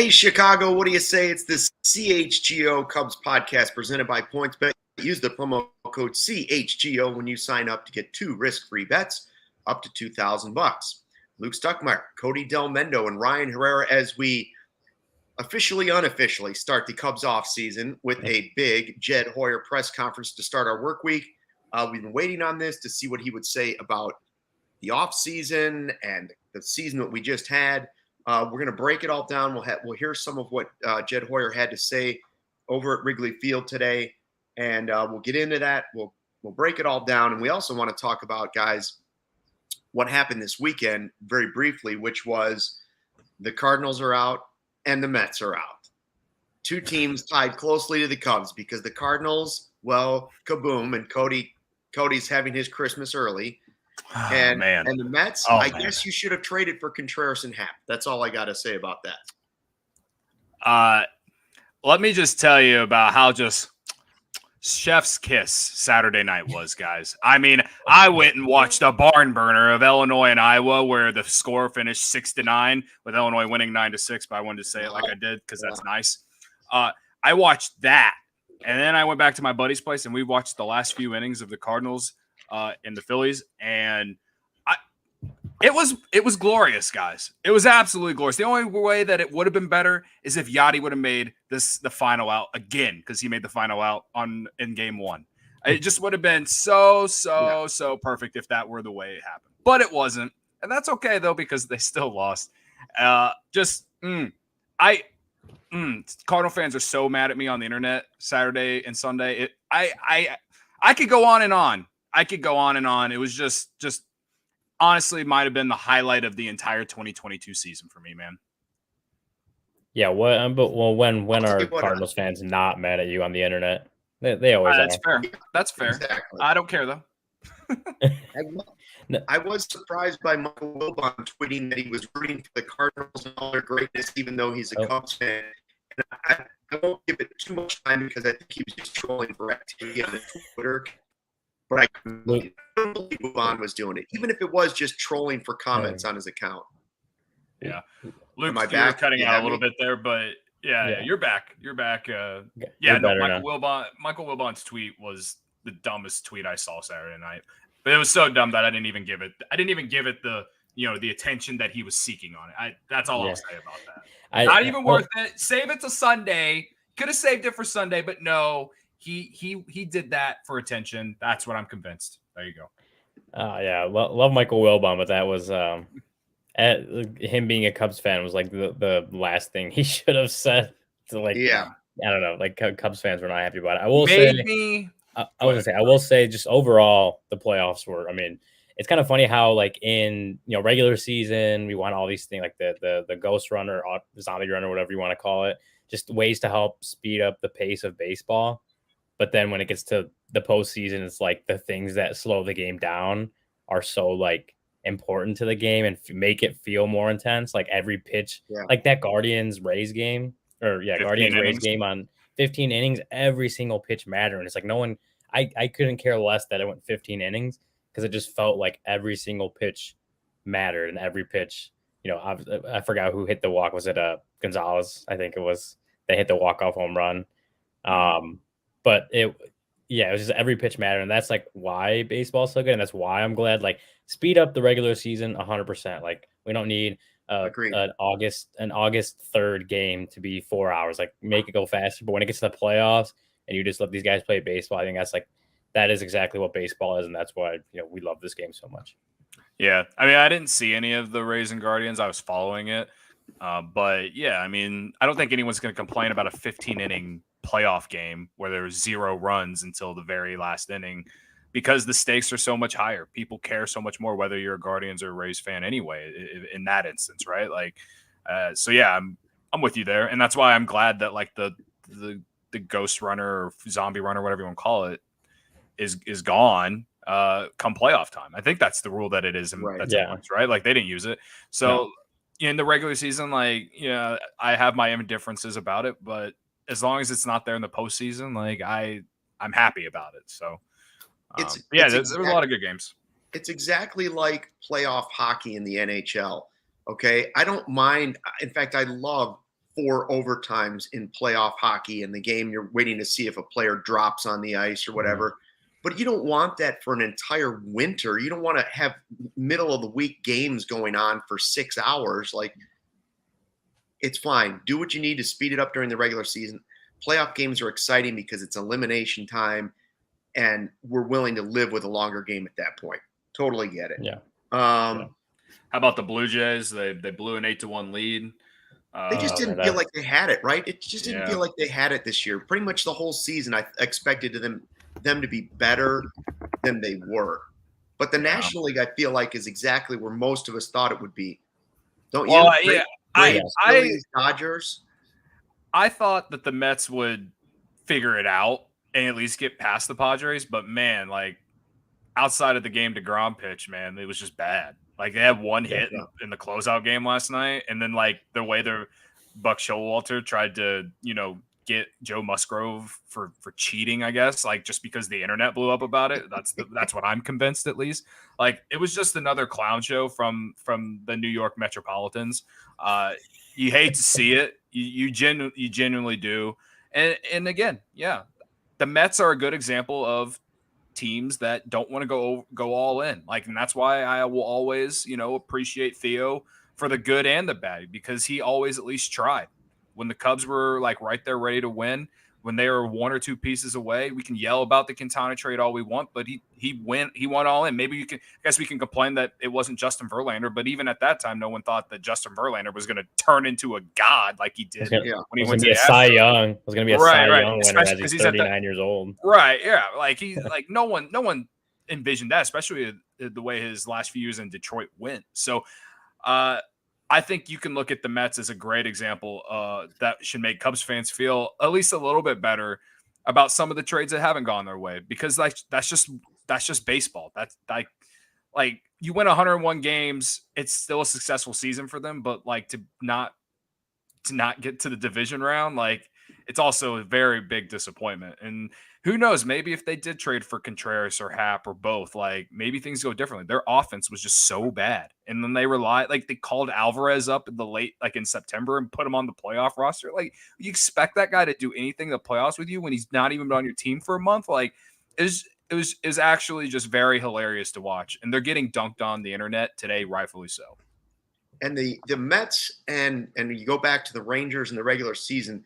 Hey, Chicago, what do you say? It's the CHGO Cubs podcast presented by PointsBet. Use the promo code CHGO when you sign up to get 2 risk-free bets up to $2,000. Luke Stuckmeyer, Cody Delmendo, and Ryan Herrera as we unofficially start the Cubs offseason with a big Jed Hoyer press conference to start our work week. We've been waiting on this to see what he would say about the offseason and the season that we just had. We're going to break it all down. We'll hear some of what Jed Hoyer had to say over at Wrigley Field today, and we'll get into that. We'll break it all down, and we also want to talk about, guys, what happened this weekend very briefly, which was the Cardinals are out and the Mets are out. 2 teams tied closely to the Cubs because the Cardinals, well, kaboom, and Cody's having his Christmas early. And the Mets, guess you should have traded for Contreras and Happ. That's all I got to say about that. Let me just tell you about how just chef's kiss Saturday night was, guys. I mean, I went and watched a barn burner of Illinois and Iowa where the score finished 6-9 with Illinois winning 9-6, but I wanted to say it like I did because that's nice. I watched that, and then I went back to my buddy's place, and we watched the last few innings of the Cardinals and the Phillies, and it was glorious, guys. It was absolutely glorious. The only way that it would have been better is if Yachty would have made the final out again, because he made the final out in game 1. It just would have been so perfect if that were the way it happened. But it wasn't, and that's okay though because they still lost. Cardinal fans are so mad at me on the internet Saturday and Sunday. I could go on and on. It was just honestly might have been the highlight of the entire 2022 season for me, man. Yeah, when are Cardinals fans not mad at you on the internet? They always are. That's fair. Exactly. I don't care though. I was surprised by Michael Wilbon tweeting that he was rooting for the Cardinals and all their greatness, even though he's a Cubs fan. And I won't give it too much time because I think he was just trolling for activity on Twitter. But I couldn't believe Wilbon was doing it, even if it was just trolling for comments on his account. Yeah, Luke, you're cutting out a little bit there, but yeah, you're back. You're back. Michael Wilbon's tweet was the dumbest tweet I saw Saturday night, but it was so dumb that I didn't even give it the the attention that he was seeking on it. That's all I'll say about that. Not even worth it. Save it to Sunday. Could have saved it for Sunday, but no. He did that for attention. That's what I'm convinced. There you go. Love Michael Wilbon, but that was him being a Cubs fan was like the last thing he should have said. To I don't know, like Cubs fans were not happy about it. I will say just overall the playoffs were. I mean, it's kind of funny how like in regular season we want all these things like the ghost runner, or zombie runner, whatever you want to call it, just ways to help speed up the pace of baseball. But then when it gets to the postseason, it's like the things that slow the game down are so like important to the game and make it feel more intense. Like every pitch, like that Guardians-Rays game, Guardians-Rays game on 15 innings, every single pitch mattered. And it's like I couldn't care less that it went 15 innings because it just felt like every single pitch mattered and every pitch. I forgot who hit the walk. Was it Gonzalez? I think it was. They hit the walk-off home run. But it was just every pitch mattered, and that's like why baseball's so good, and that's why I'm glad. Like, speed up the regular season 100%. Like, we don't need an August 3rd game to be 4 hours. Like, make it go faster. But when it gets to the playoffs and you just let these guys play baseball, I think that is exactly what baseball is, and that's why we love this game so much. Yeah, I mean, I didn't see any of the Rays and Guardians. I was following it, but yeah, I mean, I don't think anyone's going to complain about a 15-inning playoff game where there's 0 runs until the very last inning because the stakes are so much higher. People care so much more whether you're a Guardians or Rays fan anyway in that instance, right? Like so yeah, I'm with you there, and that's why I'm glad that like the ghost runner or zombie runner, whatever you want to call it, is gone come playoff time. I think that's the rule that it is, right? Like they didn't use it. So in the regular season, like I have my indifferences about it, but as long as it's not there in the postseason, like I'm happy about it. So there's a lot of good games. It's exactly like playoff hockey in the NHL. Okay, I don't mind. In fact, I love 4 overtimes in playoff hockey in the game. You're waiting to see if a player drops on the ice or whatever. But you don't want that for an entire winter. You don't want to have middle of the week games going on for 6 hours. Like, it's fine. Do what you need to speed it up during the regular season. Playoff games are exciting because it's elimination time, and we're willing to live with a longer game at that point. Totally get it. Yeah. How about the Blue Jays? They blew an 8-1 lead. They just didn't feel like they had it, right? It just didn't feel like they had it this year. Pretty much the whole season, I expected them to be better than they were. But the National League, I feel like, is exactly where most of us thought it would be. Don't you? Well, yeah. Phillies, Dodgers. I thought that the Mets would figure it out and at least get past the Padres. But, man, like, outside of the game DeGrom pitch, man, it was just bad. Like, they had one hit in the closeout game last night. And then, like, the way Buck Showalter tried to, get Joe Musgrove for cheating, I guess, like, just because the internet blew up about it. That's what I'm convinced, at least. Like, it was just another clown show from the New York Metropolitans. You hate to see it. You genuinely do. And again, the Mets are a good example of teams that don't want to go all in. Like, and that's why I will always, appreciate Theo for the good and the bad, because he always at least tried. When the Cubs were like right there ready to win, when they were 1 or 2 pieces away, we can yell about the Quintana trade all we want, but he went all in. Maybe I guess we can complain that it wasn't Justin Verlander, but even at that time, no one thought that Justin Verlander was going to turn into a god like he did when he went to the Cy Young. Was going to be a Cy Young winner as he's 39 years old. Right, yeah. Like he's like no one envisioned that, especially the way his last few years in Detroit went. So, I think you can look at the Mets as a great example that should make Cubs fans feel at least a little bit better about some of the trades that haven't gone their way, because that's just baseball. That's like you win 101 games, it's still a successful season for them, but like to not get to the division round, like it's also a very big disappointment. And who knows, maybe if they did trade for Contreras or Happ or both, like maybe things go differently. Their offense was just so bad. And then they called Alvarez up in the late, like in September, and put him on the playoff roster. Like, you expect that guy to do anything in the playoffs with you when he's not even been on your team for a month? Like, it was actually just very hilarious to watch. And they're getting dunked on the internet today, rightfully so. And the Mets and you go back to the Rangers in the regular season,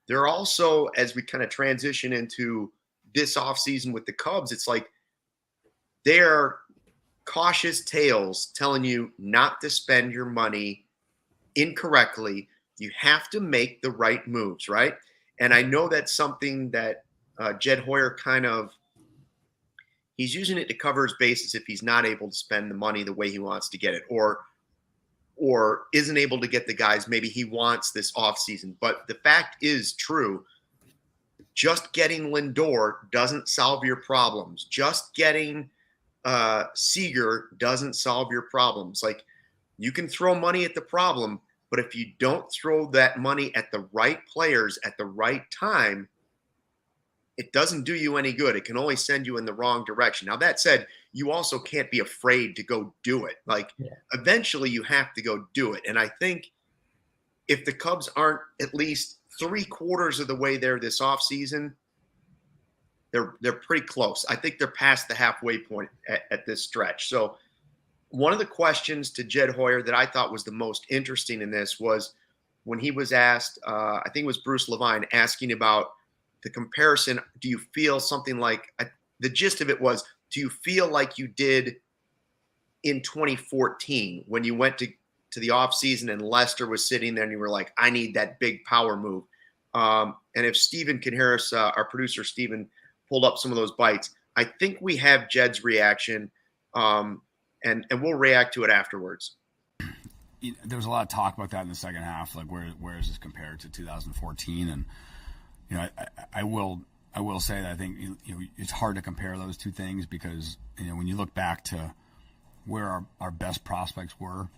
they're also, as we kind of transition into this offseason with the Cubs, it's like they're cautious tales telling you not to spend your money incorrectly. You have to make the right moves, right? And I know that's something that Jed Hoyer he's using it to cover his bases if he's not able to spend the money the way he wants to get it, or isn't able to get the guys maybe he wants this offseason. But the fact is true. Just getting Lindor doesn't solve your problems. Just getting Seager doesn't solve your problems. Like, you can throw money at the problem, but if you don't throw that money at the right players at the right time, it doesn't do you any good. It can only send you in the wrong direction. Now, that said, you also can't be afraid to go do it. Like, eventually you have to go do it. And I think if the Cubs aren't at least 3/4 of the way there this offseason, they're pretty close. I think they're past the halfway point at this stretch. So one of the questions to Jed Hoyer that I thought was the most interesting in this was when he was asked, I think it was Bruce Levine, asking about the comparison. Do you feel something like the gist of it was, do you feel like you did in 2014 when you went to the offseason and Lester was sitting there and you were like, I need that big power move? And if Steven Contreras, our producer Steven, pulled up some of those bites, I think we have Jed's reaction, and we'll react to it afterwards. There was a lot of talk about that in the second half, like where is this compared to 2014? And I will say that I think it's hard to compare those two things because when you look back to where our best prospects were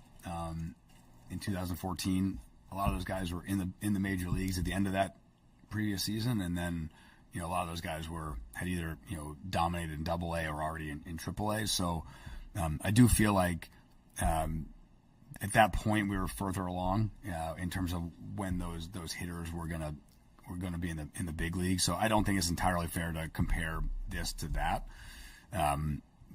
in 2014, a lot of those guys were in the major leagues at the end of that previous season, and then a lot of those guys had either dominated in AA or already in AAA. So I do feel like at that point we were further along in terms of when those hitters were gonna be in the big league. So I don't think it's entirely fair to compare this to that.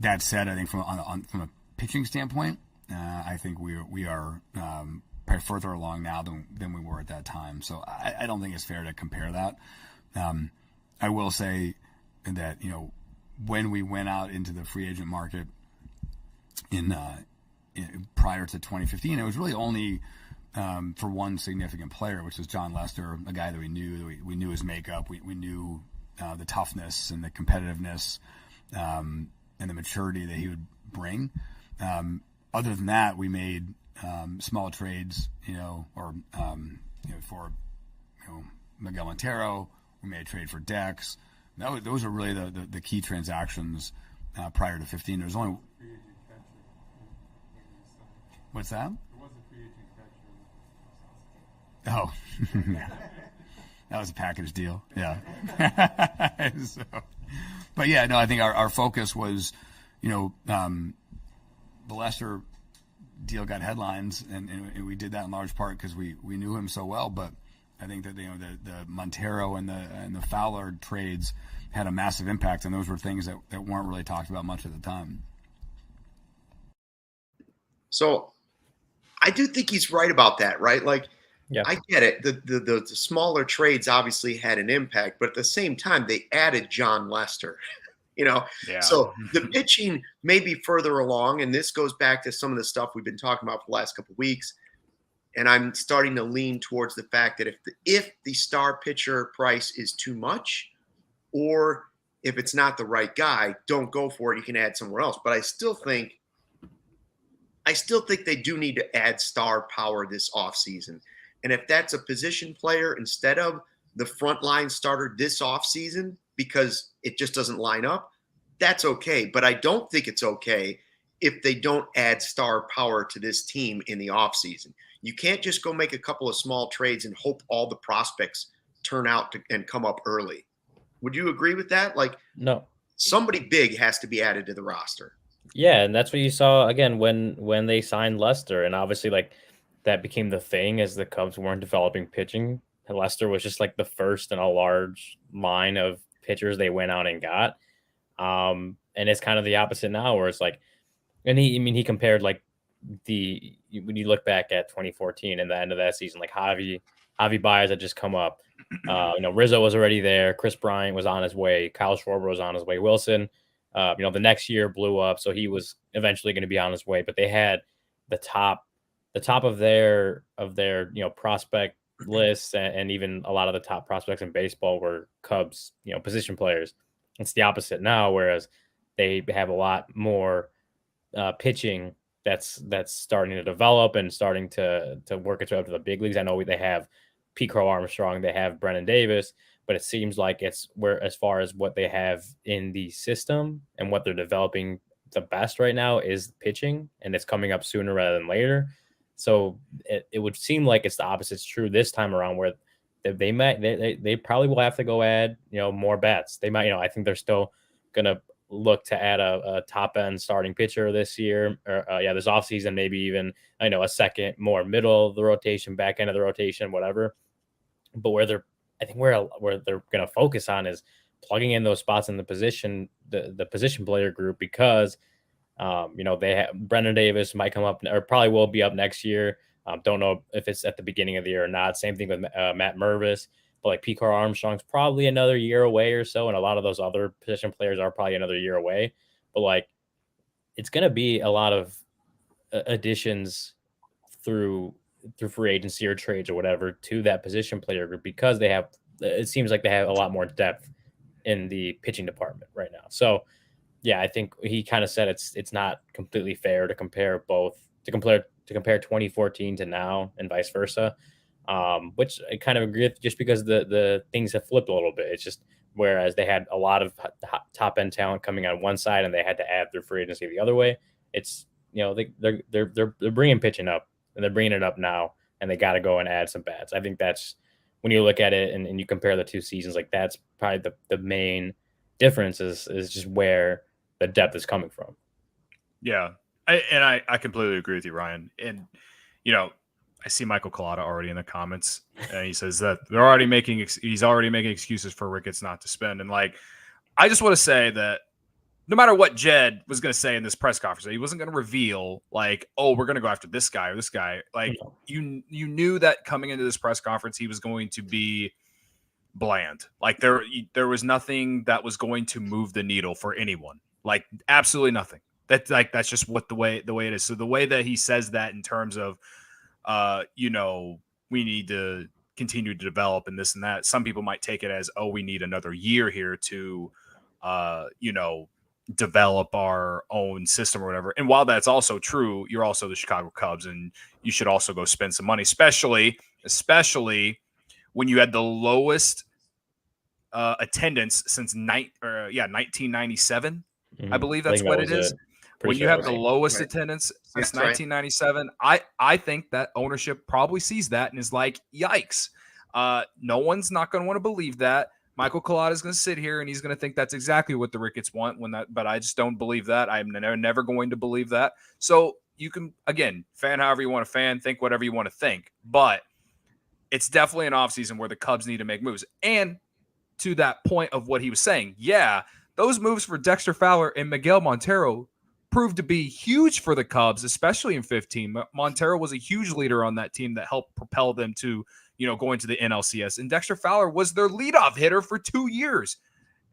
That said, I think from a pitching standpoint, I think we are probably further along now than we were at that time. So I don't think it's fair to compare that. I will say that when we went out into the free agent market in prior to 2015, it was really only for one significant player, which was John Lester, a guy that we knew his makeup, we knew the toughness and the competitiveness and the maturity that he would bring. Other than that, we made small trades, for Miguel Montero. We made a trade for Dex. Those are really the key transactions prior to 15. There was only. What's that? Oh, that was a package deal. Yeah. But yeah, no, I think our focus was, the Lester deal got headlines, and we did that in large part because we knew him so well. But I think that the Montero and the Fowler trades had a massive impact, and those were things that weren't really talked about much at the time. So I do think he's right about that, right? Like, yeah. I get it. The smaller trades obviously had an impact, but at the same time, they added John Lester. Yeah. So the pitching may be further along, and this goes back to some of the stuff we've been talking about for the last couple of weeks. And I'm starting to lean towards the fact that if the star pitcher price is too much, or if it's not the right guy, don't go for it. You can add somewhere else. But I still think they do need to add star power this offseason. And if that's a position player instead of the frontline starter this offseason because it just doesn't line up, that's okay. But I don't think it's okay if they don't add star power to this team in the offseason. You can't just go make a couple of small trades and hope all the prospects turn out and come up early. Would you agree with that? Like, no, somebody big has to be added to the roster. Yeah, and that's what you saw again when they signed Lester, and obviously like that became the thing as the Cubs weren't developing pitching. And Lester was just like the first in a large line of pitchers they went out and got. And it's kind of the opposite now, where it's like, and he compared like when you look back at 2014 and the end of that season, like Javi Baez had just come up. Rizzo was already there. Chris Bryant was on his way. Kyle Schwarber was on his way. Wilson, the next year blew up, so he was eventually going to be on his way. But they had the top of their prospect lists, and even a lot of the top prospects in baseball were Cubs, position players. It's the opposite now, whereas they have a lot more pitching that's starting to develop and starting to work its way up to the big leagues. I know they have Pete Crow Armstrong, they have Brennan Davis, but it seems like it's where, as far as what they have in the system and what they're developing the best right now is pitching, and it's coming up sooner rather than later. So it would seem like it's the opposite's true this time around, where they probably will have to go add, more bats. They might, I think they're still going to look to add a top end starting pitcher this year, or this offseason, maybe even, a second more middle of the rotation, back end of the rotation, whatever. But where they're going to focus on is plugging in those spots in the position player group, because they have Brendan Davis might come up, or probably will be up next year. Don't know if it's at the beginning of the year or not. Same thing with Matt Mervis. But like Pete Crow Armstrong's probably another year away or so, and a lot of those other position players are probably another year away. But like, it's going to be a lot of additions through free agency or trades or whatever to that position player group, because it seems like they have a lot more depth in the pitching department right now. So yeah, I think he kind of said it's not completely fair to compare 2014 to now and vice versa. Which I kind of agree with, just because the things have flipped a little bit. It's just, whereas they had a lot of top end talent coming on one side and they had to add their free agency the other way. It's, they're bringing pitching up, and they're bringing it up now, and they got to go and add some bats. I think that's, when you look at it and you compare the two seasons, like that's probably the main difference is just where the depth is coming from. Yeah. I completely agree with you, Ryan. And, I see Michael Collada already in the comments, and he says that he's already making excuses for Ricketts not to spend. And I just want to say that no matter what Jed was going to say in this press conference, he wasn't going to reveal oh, we're going to go after this guy or this guy. You knew that coming into this press conference, he was going to be bland. There was nothing that was going to move the needle for anyone. Absolutely nothing. That's just what the way it is. So the way that he says that in terms of, we need to continue to develop and this and that. Some people might take it as, oh, we need another year here to, develop our own system or whatever. And while that's also true, you're also the Chicago Cubs, and you should also go spend some money, especially when you had the lowest attendance since 1997. I believe that's what it is. When you have the lowest attendance since 1997, I think that ownership probably sees that and is like, yikes. No one's not going to want to believe that. Michael Collada is going to sit here and he's going to think that's exactly what the Ricketts want but I just don't believe that. I'm never going to believe that. So you can, again, fan however you want to fan, think whatever you want to think, but it's definitely an offseason where the Cubs need to make moves. And to that point of what he was saying, yeah, those moves for Dexter Fowler and Miguel Montero proved to be huge for the Cubs, especially in 15. Montero was a huge leader on that team that helped propel them to, going to the NLCS. And Dexter Fowler was their leadoff hitter for 2 years.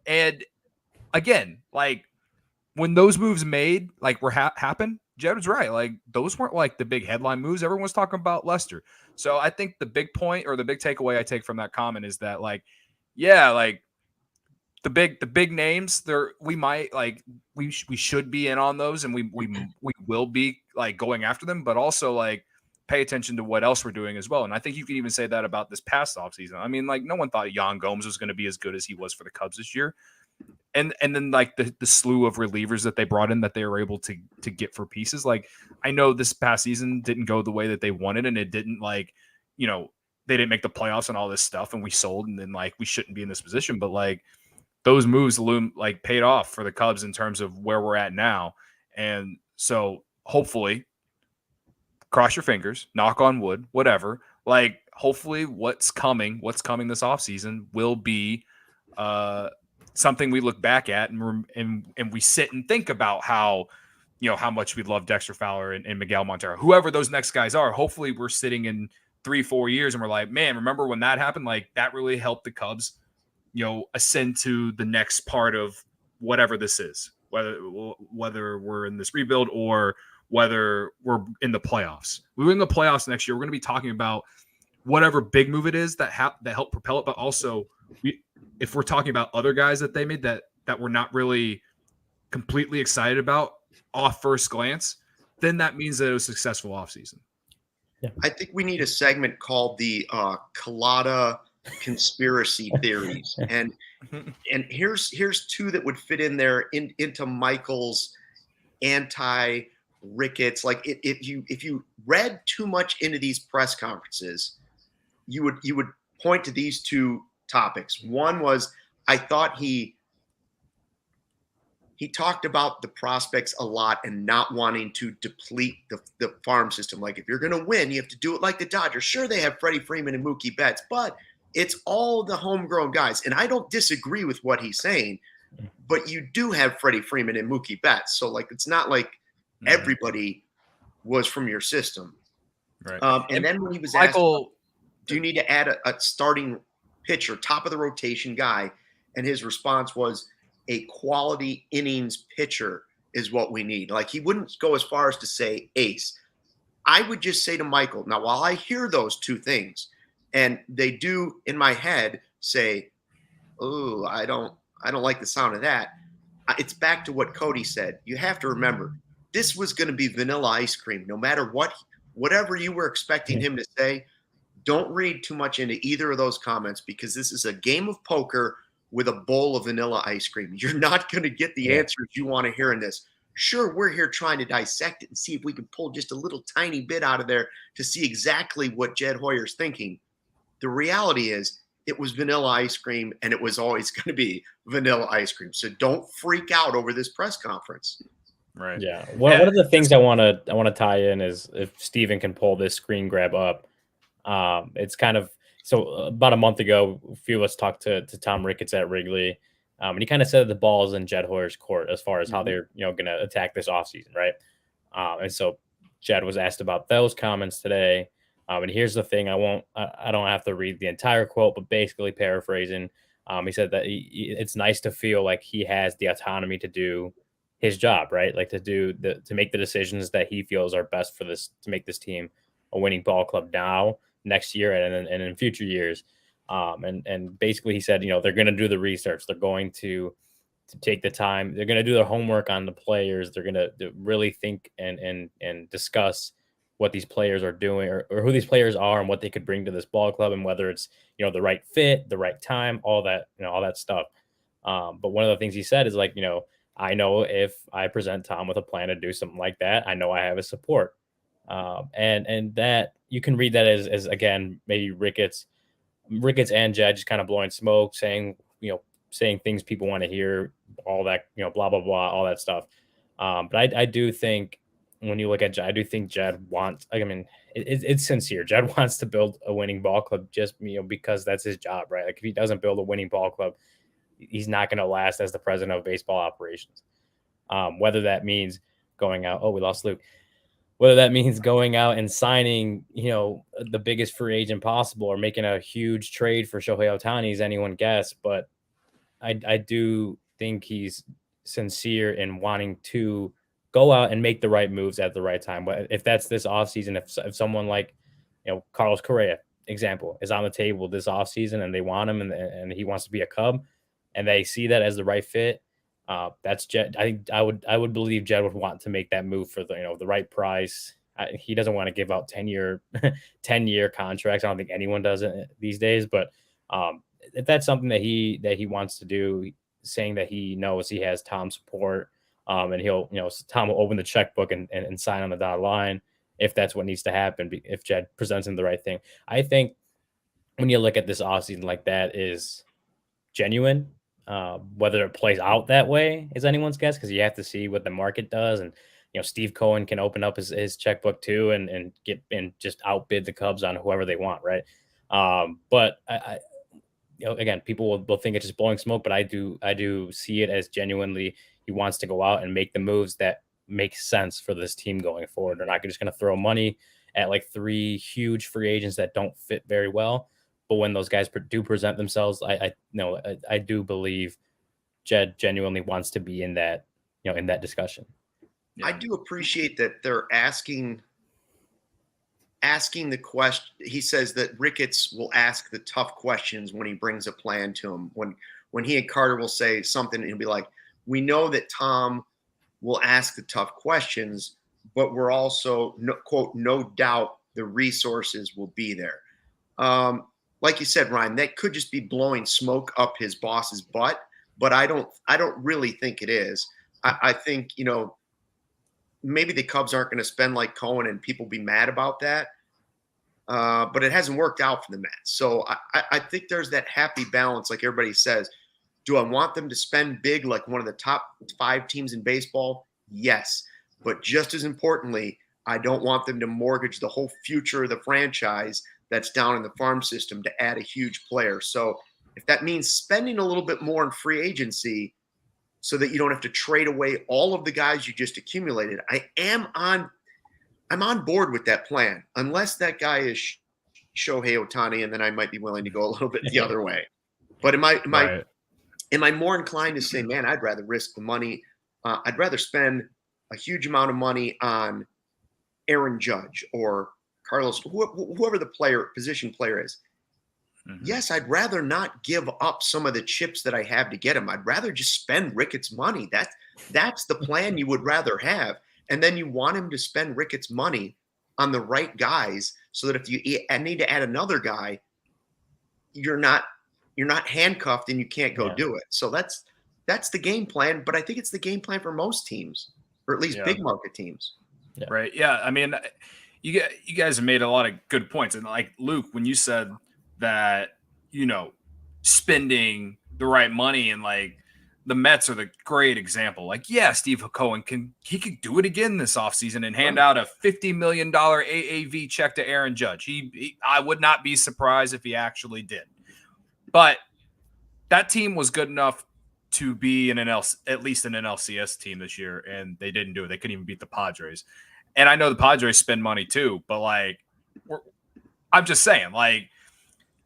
And again, when those moves made, happen, Jed was right. Those weren't the big headline moves. Everyone's talking about Lester. So I think the big point or the big takeaway I take from that comment is that the big names there, we might we should be in on those, and we will be going after them, but also pay attention to what else we're doing as well. And I think you can even say that about this past offseason. I mean, no one thought Yan Gomes was going to be as good as he was for the Cubs this year. And then the slew of relievers that they brought in that they were able to get for pieces. I know this past season didn't go the way that they wanted, and it didn't they didn't make the playoffs and all this stuff, and we sold, and then we shouldn't be in this position. But those moves paid off for the Cubs in terms of where we're at now. And so hopefully, cross your fingers, knock on wood, whatever. Hopefully what's coming this offseason will be something we look back at and we sit and think about how much we love Dexter Fowler and Miguel Montero, whoever those next guys are. Hopefully we're sitting in 3-4 years and we're like, man, remember when that happened? That really helped the Cubs ascend to the next part of whatever this is, whether we're in this rebuild or whether we're in the playoffs. We're in the playoffs next year. We're going to be talking about whatever big move it is that helped propel it, but also if we're talking about other guys that they made that we're not really completely excited about off first glance, then that means that it was a successful offseason. Yeah. I think we need a segment called the Collada conspiracy theories, and here's two that would fit in there into Michael's anti-Ricketts. If you read too much into these press conferences, you would point to these two topics. One was, I thought he talked about the prospects a lot and not wanting to deplete the farm system. If you're going to win, you have to do it like the Dodgers. Sure, they have Freddie Freeman and Mookie Betts, but it's all the homegrown guys. And I don't disagree with what he's saying, but you do have Freddie Freeman and Mookie Betts. So it's not like everybody was from your system. Right. And then when he was asked, do you need to add a starting pitcher, top of the rotation guy? And his response was, a quality innings pitcher is what we need. He wouldn't go as far as to say ace. I would just say to Michael, now, while I hear those two things, and they do in my head say, oh, I don't like the sound of that. It's back to what Cody said. You have to remember, this was going to be vanilla ice cream. No matter whatever you were expecting him to say, don't read too much into either of those comments, because this is a game of poker with a bowl of vanilla ice cream. You're not going to get the answers you want to hear in this. Sure, we're here trying to dissect it and see if we can pull just a little tiny bit out of there to see exactly what Jed Hoyer's thinking. The reality is it was vanilla ice cream, and it was always going to be vanilla ice cream. So don't freak out over this press conference. Right. Yeah. One of the things I want to tie in is if Steven can pull this screen grab up. It's kind of so about a month ago, a few of us talked to Tom Ricketts at Wrigley, and he kind of said the ball's in Jed Hoyer's court as far as how they're going to attack this offseason, right? And so Jed was asked about those comments today. And here's the thing: I don't have to read the entire quote, but basically paraphrasing, he said that it's nice to feel like he has the autonomy to do his job, right? Like to make the decisions that he feels are best for this to make this team a winning ball club now, next year, and in future years. And basically he said, they're going to do the research. They're going to take the time. They're going to do their homework on the players. They're going to really think and discuss what these players are doing or who these players are and what they could bring to this ball club and whether it's, the right fit, the right time, all that stuff. But one of the things he said is like, I know if I present Tom with a plan to do something like that, I know I have his support. And that you can read that as again, maybe Ricketts and Jed just kind of blowing smoke, saying things people want to hear, all that, blah, blah, blah, all that stuff. But I do think when you look at Jed, I do think Jed wants, it's sincere. Jed wants to build a winning ball club just, because that's his job, right? Like if he doesn't build a winning ball club, he's not going to last as the president of baseball operations. Whether that means going out, we lost Luke. Whether that means going out and signing, the biggest free agent possible or making a huge trade for Shohei Ohtani is anyone guess. But I do think he's sincere in wanting to go out and make the right moves at the right time. But if that's this offseason, if someone like, Carlos Correa, example, is on the table this offseason and they want him and he wants to be a Cub and they see that as the right fit, that's Jed. I think I would believe Jed would want to make that move for the right price. He doesn't want to give out 10-year contracts. I don't think anyone does it these days. But if that's something that he wants to do, saying that he knows he has Tom's support, and he'll Tom will open the checkbook and sign on the dotted line if that's what needs to happen. If Jed presents him the right thing, I think when you look at this offseason, like that is genuine. Whether it plays out that way is anyone's guess because you have to see what the market does. And, Steve Cohen can open up his checkbook too and get and just outbid the Cubs on whoever they want. Right. But I again, people will think it's just blowing smoke, but I do see it as genuinely he wants to go out and make the moves that make sense for this team going forward. They're not just going to throw money at like 3 huge free agents that don't fit very well. But when those guys do present themselves, I do believe Jed genuinely wants to be in that, in that discussion. Yeah. I do appreciate that they're asking the question. He says that Ricketts will ask the tough questions when he brings a plan to him. When he and Carter will say something, and he'll be like, "We know that Tom will ask the tough questions, but we're also quote no doubt the resources will be there." Like you said, Ryan, that could just be blowing smoke up his boss's butt, but I don't really think it is. I think, maybe the Cubs aren't going to spend like Cohen and people be mad about that. But it hasn't worked out for the Mets. So I think there's that happy balance, like everybody says. Do I want them to spend big like one of the top 5 teams in baseball? Yes. But just as importantly, I don't want them to mortgage the whole future of the franchise that's down in the farm system to add a huge player. So if that means spending a little bit more in free agency so that you don't have to trade away all of the guys you just accumulated, I'm on board with that plan, unless that guy is Shohei Ohtani, and then I might be willing to go a little bit the other way. But am I more inclined to say, man, I'd rather risk the money. I'd rather spend a huge amount of money on Aaron Judge or Carlos, whoever the position player is. Mm-hmm. Yes, I'd rather not give up some of the chips that I have to get him. I'd rather just spend Ricketts' money. That's the plan you would rather have. And then you want him to spend Ricketts' money on the right guys so that if you need to add another guy, you're not handcuffed and you can't go do it. So that's the game plan. But I think it's the game plan for most teams, or at least big market teams. Yeah. Right. Yeah. I mean, you guys have made a lot of good points. And like Luke, when you said that, spending the right money and like the Mets are the great example. Like, yeah, Steve Cohen could do it again this offseason and hand out a $50 million AAV check to Aaron Judge. I would not be surprised if he actually did. But that team was good enough to be at least an NLCS team this year, and they didn't do it. They couldn't even beat the Padres. And I know the Padres spend money too, but like, I'm just saying, like,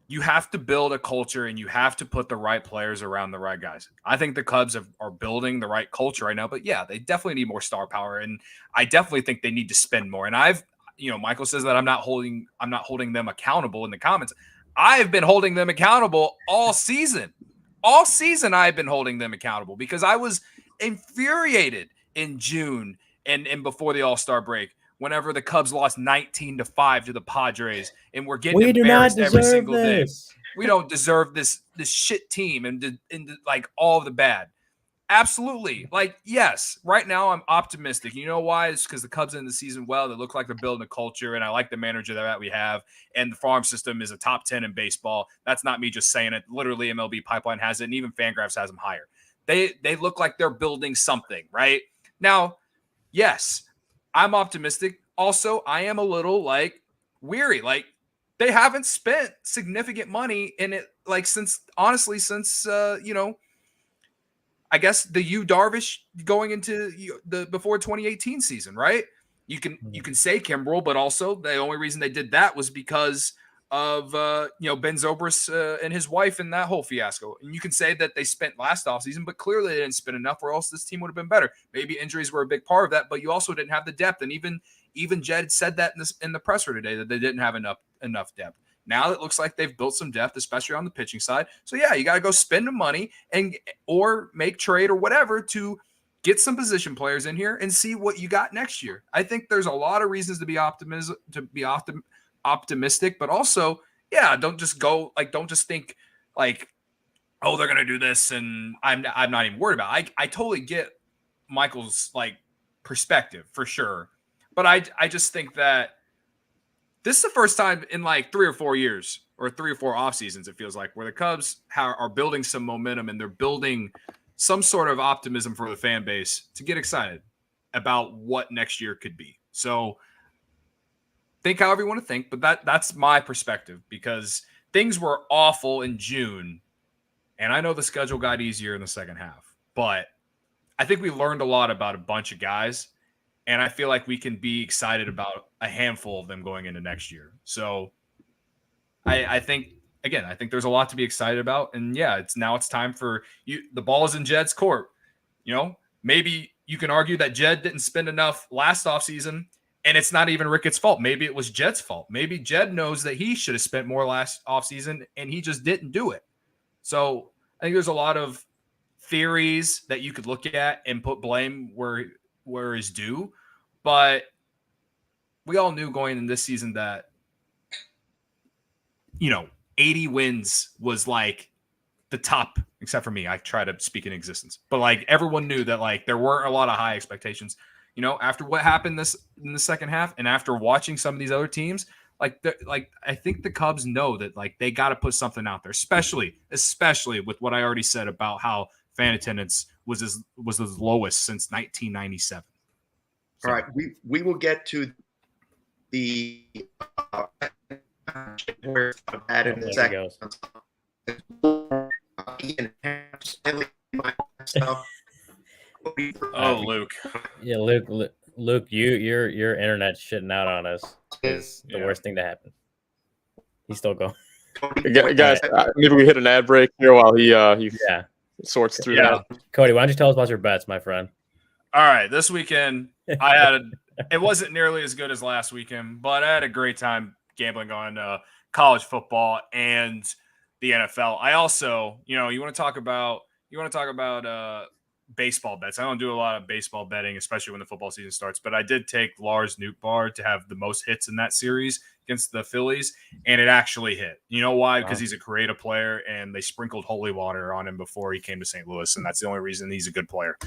you have to build a culture and you have to put the right players around the right guys. I think the Cubs are building the right culture right now, but yeah, they definitely need more star power. And I definitely think they need to spend more. And Michael says that I'm not holding them accountable in the comments. I've been holding them accountable all season. All season I've been holding them accountable because I was infuriated in June and before the All-Star break whenever the Cubs lost 19-5 to the Padres and we're getting embarrassed every single day. We don't deserve this shit team and like all of the bad. Absolutely. Like, yes, right now I'm optimistic. You know why? It's because the Cubs end the season well. They look like they're building a culture, and I like the manager that we have. And the farm system is a top 10 in baseball. That's not me just saying it. Literally, MLB Pipeline has it, and even Fangraphs has them higher. They look like they're building something, right? Now, yes, I'm optimistic. Also, I am a little like weary. Like, they haven't spent significant money in it, like since I guess the Yu Darvish going into the before 2018 season, right? You can say Kimbrel, but also the only reason they did that was because of Ben Zobrist and his wife and that whole fiasco. And you can say that they spent last offseason, but clearly they didn't spend enough, or else this team would have been better. Maybe injuries were a big part of that, but you also didn't have the depth. And even Jed said that in the presser today that they didn't have enough depth. Now it looks like they've built some depth, especially on the pitching side. So yeah, you got to go spend the money or make trade or whatever to get some position players in here and see what you got next year. I think there's a lot of reasons to be optimistic, but also, yeah, don't just think like, oh, they're gonna do this, and I'm not even worried about it. I totally get Michael's like perspective for sure, but I just think that this is the first time in like 3 or 4 years or 3 or 4 off seasons, it feels like, where the Cubs are building some momentum and they're building some sort of optimism for the fan base to get excited about what next year could be. So think however you want to think, but that's my perspective, because things were awful in June, and I know the schedule got easier in the second half, but I think we learned a lot about a bunch of guys, and I feel like we can be excited about a handful of them going into next year. So I think there's a lot to be excited about. And yeah, it's time for you. The ball is in Jed's court. Maybe you can argue that Jed didn't spend enough last offseason, and it's not even Ricketts' fault. Maybe it was Jed's fault. Maybe Jed knows that he should have spent more last offseason, and he just didn't do it. So I think there's a lot of theories that you could look at and put blame where is due. But we all knew going in this season that, 80 wins was like the top, except for me. I try to speak in existence. But like everyone knew that like there weren't a lot of high expectations. After what happened in the second half, and after watching some of these other teams, I think the Cubs know that like they got to put something out there, especially with what I already said about how fan attendance was as lowest since 1997. So. All right, we will get to the that in a second. Oh, Luke. Yeah, Luke, your internet's shitting out on us is the worst thing to happen. He's still going. Guys, maybe we hit an ad break here while he sorts through that. Cody, why don't you tell us about your bets, my friend? All right, this weekend it wasn't nearly as good as last weekend, but I had a great time gambling on college football and the NFL. I also, you want to talk about baseball bets. I don't do a lot of baseball betting, especially when the football season starts, but I did take Lars Nootbaar to have the most hits in that series against the Phillies, and it actually hit. You know why? Because he's a creative player, and they sprinkled holy water on him before he came to St. Louis, and that's the only reason he's a good player.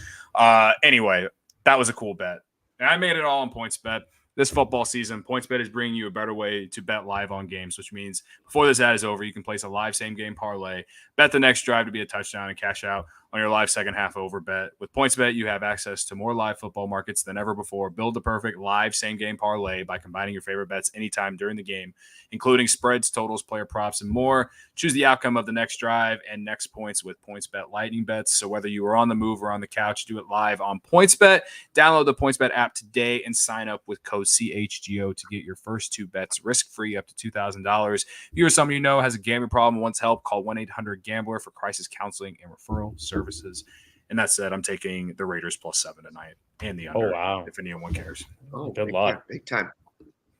Anyway, that was a cool bet. And I made it all on PointsBet. This football season, PointsBet is bringing you a better way to bet live on games, which means before this ad is over, you can place a live same-game parlay, bet the next drive to be a touchdown, and cash out on your live second half over bet. With PointsBet, you have access to more live football markets than ever before. Build the perfect live same-game parlay by combining your favorite bets anytime during the game, including spreads, totals, player props, and more. Choose the outcome of the next drive and next points with PointsBet Lightning Bets. So whether you are on the move or on the couch, do it live on PointsBet. Download the PointsBet app today and sign up with code CHGO to get your first 2 bets risk-free up to $2,000. If you or someone you know has a gambling problem and wants help, call 1-800-GAMBLER for crisis counseling and referral services. And that said, I'm taking the Raiders +7 tonight and the under. Oh, wow. If anyone cares. Oh, good luck. Big time.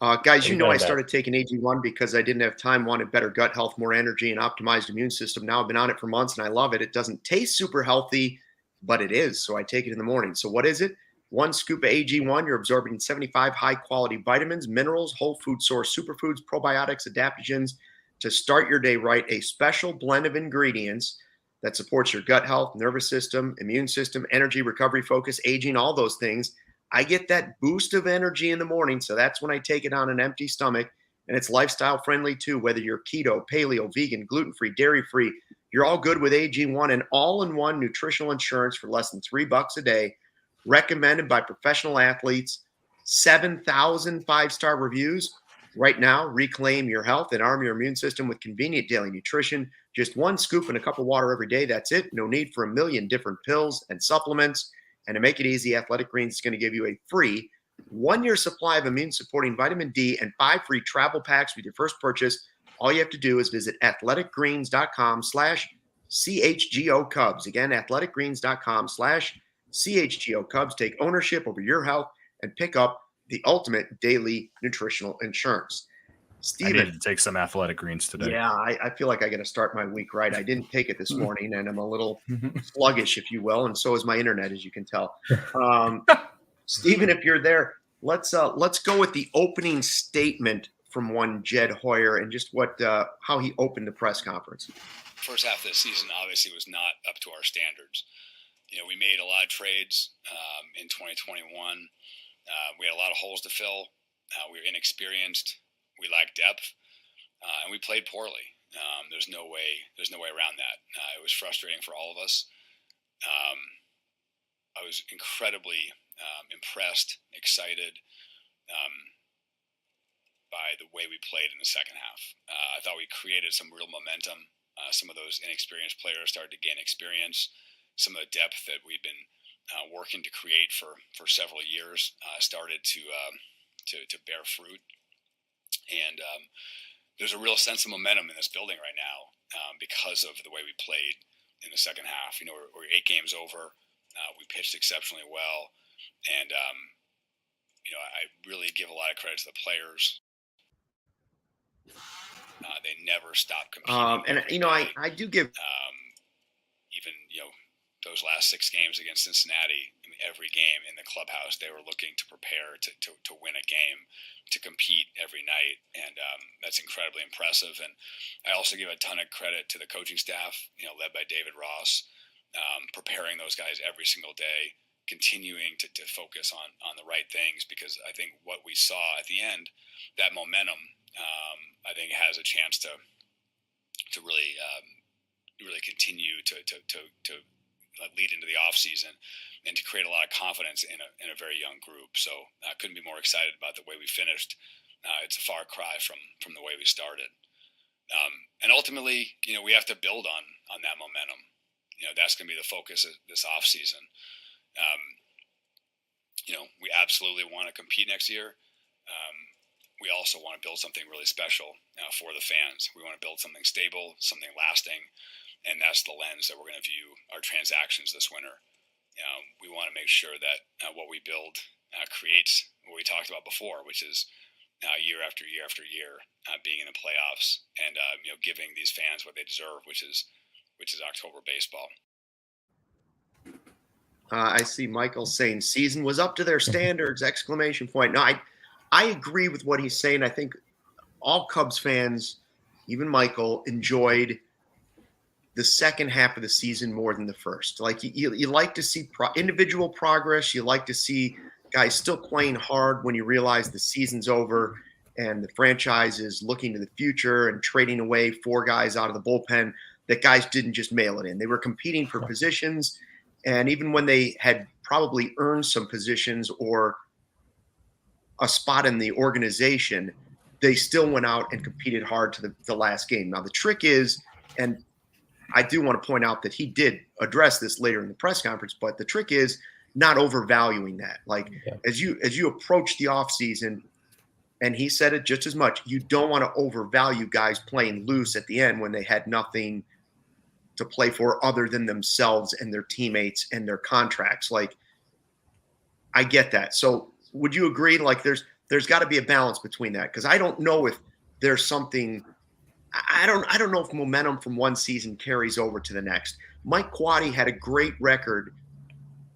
Guys, I started taking AG1 because I didn't have time, wanted better gut health, more energy, and optimized immune system. Now I've been on it for months, and I love it. It doesn't taste super healthy, but it is. So I take it in the morning. So what is it? 1 scoop of AG1, you're absorbing 75 high-quality vitamins, minerals, whole food source superfoods, probiotics, adaptogens to start your day right. A special blend of ingredients that supports your gut health, nervous system, immune system, energy, recovery, focus, aging, all those things. I get that boost of energy in the morning, so that's when I take it on an empty stomach, and it's lifestyle friendly too, whether you're keto, paleo, vegan, gluten-free, dairy-free. You're all good with AG1 and all-in-one nutritional insurance for less than $3 a day, recommended by professional athletes, 7,000 five-star reviews. Right now, reclaim your health and arm your immune system with convenient daily nutrition. Just 1 scoop and a cup of water every day. That's it. No need for a million different pills and supplements. And to make it easy, Athletic Greens is going to give you a free 1-year supply of immune-supporting vitamin D and 5 free travel packs with your first purchase. All you have to do is visit athleticgreens.com/CHGO Cubs. Again, athleticgreens.com/CHGO Cubs. Take ownership over your health and pick up the ultimate daily nutritional insurance. Steven, I need to take some Athletic Greens today. Yeah, I feel like I got to start my week right. I didn't take it this morning, and I'm a little sluggish, if you will, and so is my internet, as you can tell. Steven, if you're there, let's go with the opening statement from one Jed Hoyer and just how he opened the press conference. First half of the season obviously was not up to our standards. We made a lot of trades in 2021. We had a lot of holes to fill. We were inexperienced. We lacked depth, and we played poorly. There's no way around that. It was frustrating for all of us. I was incredibly impressed, excited by the way we played in the second half. I thought we created some real momentum. Some of those inexperienced players started to gain experience. Some of the depth that we've been working to create for several years started to bear fruit. And there's a real sense of momentum in this building right now because of the way we played in the second half. We're 8 games over. We pitched exceptionally well. And, I really give a lot of credit to the players. They never stopped competing. I do give even, those last 6 games against Cincinnati, every game in the clubhouse, they were looking to prepare to win a game, to compete every night. And that's incredibly impressive. And I also give a ton of credit to the coaching staff, led by David Ross, preparing those guys every single day, continuing to focus on the right things, because I think what we saw at the end, that momentum, I think has a chance to really continue to lead into the offseason and to create a lot of confidence in a very young group. So I couldn't be more excited about the way we finished. It's a far cry from the way we started. And ultimately, we have to build on that momentum. That's going to be the focus of this offseason. We absolutely want to compete next year. We also want to build something really special for the fans. We want to build something stable, something lasting. And that's the lens that we're going to view our transactions this winter. We want to make sure that what we build creates what we talked about before, which is year after year after year being in the playoffs and giving these fans what they deserve, which is October baseball. I see Michael saying season was up to their standards! ! No, I agree with what he's saying. I think all Cubs fans, even Michael, enjoyed the second half of the season more than the first. Like you like to see individual progress. You like to see guys still playing hard when you realize the season's over and the franchise is looking to the future and trading away 4 guys out of the bullpen. that guys didn't just mail it in. They were competing for positions, and even when they had probably earned some positions or a spot in the organization, they still went out and competed hard to the last game. Now, the trick is, and I do want to point out that he did address this later in the press conference, but the trick is not overvaluing that. Like as you approach the offseason, and he said it just as much, you don't want to overvalue guys playing loose at the end when they had nothing to play for other than themselves and their teammates and their contracts. Like, I get that. So would you agree? Like there's got to be a balance between that. Cause I don't know if there's something, I don't know if momentum from one season carries over to the next. Mike Quade had a great record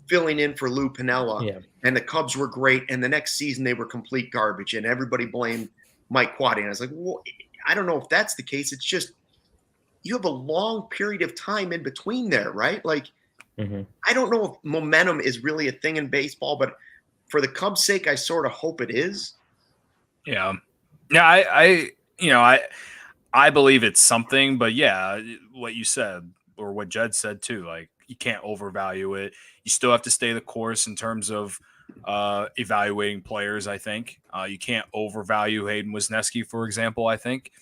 filling in for Lou Piniella, and the Cubs were great. And the next season they were complete garbage, and everybody blamed Mike Quade. And I was like, well, I don't know if that's the case. It's just you have a long period of time in between there, right? Like, I don't know if momentum is really a thing in baseball, but for the Cubs' sake, I sort of hope it is. Yeah. I believe it's something, but yeah, what you said or what Jed said too, like you can't overvalue it. You still have to stay the course in terms of evaluating players. I think you can't overvalue Hayden Wisniewski, for example. I think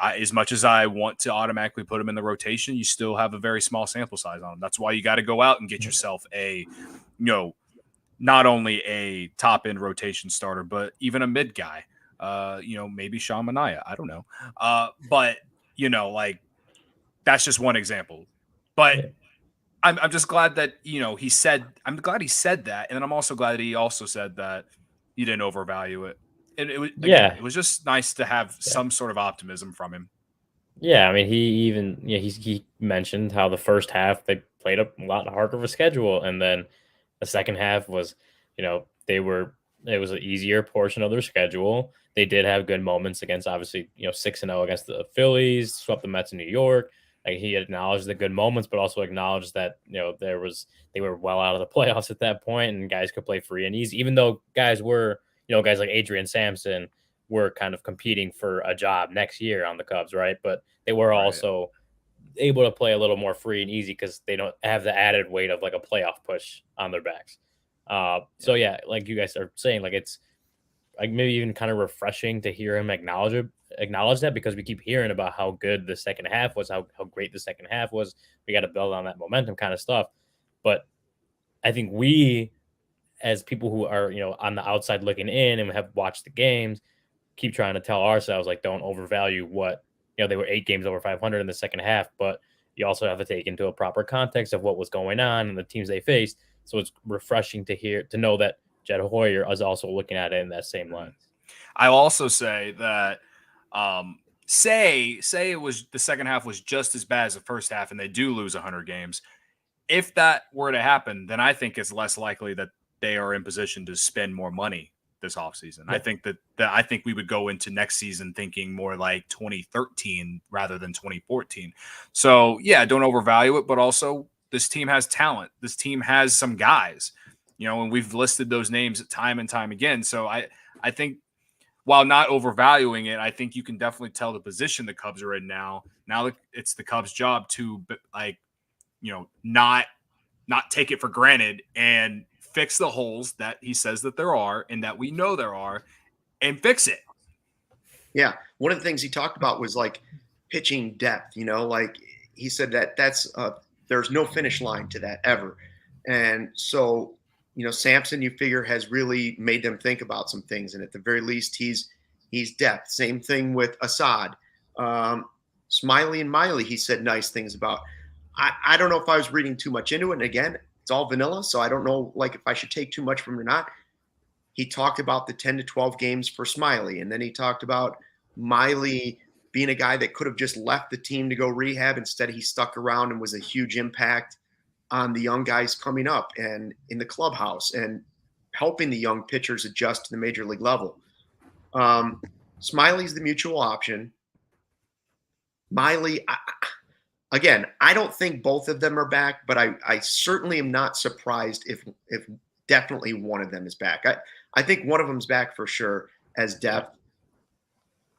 as much as I want to automatically put him in the rotation, you still have a very small sample size on him. That's why you got to go out and get yourself a, not only a top end rotation starter, but even a mid guy. Maybe Sean Manaea. I don't know. But like that's just one example. But I'm just glad that, I'm glad he said that. And then I'm also glad that he also said that he didn't overvalue it. And it was just nice to have some sort of optimism from him. Yeah. I mean, he mentioned how the first half they played a lot harder of a schedule. And then the second half was, it was an easier portion of their schedule. They did have good moments against, obviously, 6-0 against the Phillies, swept the Mets in New York. Like he acknowledged the good moments, but also acknowledged that, they were well out of the playoffs at that point and guys could play free and easy, even though guys were, guys like Adrian Sampson were kind of competing for a job next year on the Cubs, right? But they were also able to play a little more free and easy because they don't have the added weight of like a playoff push on their backs. So yeah, like you guys are saying, like it's like maybe even kind of refreshing to hear him acknowledge that, because we keep hearing about how good the second half was, how great the second half was. We got to build on that momentum kind of stuff. But I think we, as people who are, on the outside looking in and have watched the games, keep trying to tell ourselves, like, don't overvalue what, they were 8 games over 500 in the second half, but you also have to take into a proper context of what was going on and the teams they faced. So it's refreshing to know that Jed Hoyer is also looking at it in that same lens. I'll also say that say it was the second half was just as bad as the first half and they do lose 100 games. If that were to happen, then I think it's less likely that they are in position to spend more money this offseason. Yeah. I think that I think we would go into next season thinking more like 2013 rather than 2014. So yeah, don't overvalue it, but also this team has talent. This team has some guys, and we've listed those names time and time again. So I think while not overvaluing it, I think you can definitely tell the position the Cubs are in now. Now it's the Cubs' job to not take it for granted and fix the holes that he says that there are and that we know there are, and fix it. Yeah. One of the things he talked about was like pitching depth, like he said that's there's no finish line to that ever. And so, Sampson, you figure, has really made them think about some things. And at the very least, he's depth. Same thing with Assad. Smiley and Miley, he said nice things about. I don't know if I was reading too much into it. And again, it's all vanilla, so I don't know if I should take too much from it or not. He talked about the 10 to 12 games for Smiley, and then he talked about Miley being a guy that could have just left the team to go rehab. Instead, he stuck around and was a huge impact on the young guys coming up and in the clubhouse and helping the young pitchers adjust to the major league level. Smiley's the mutual option. Miley, again, I don't think both of them are back, but I certainly am not surprised if definitely one of them is back. I think one of them's back for sure as depth.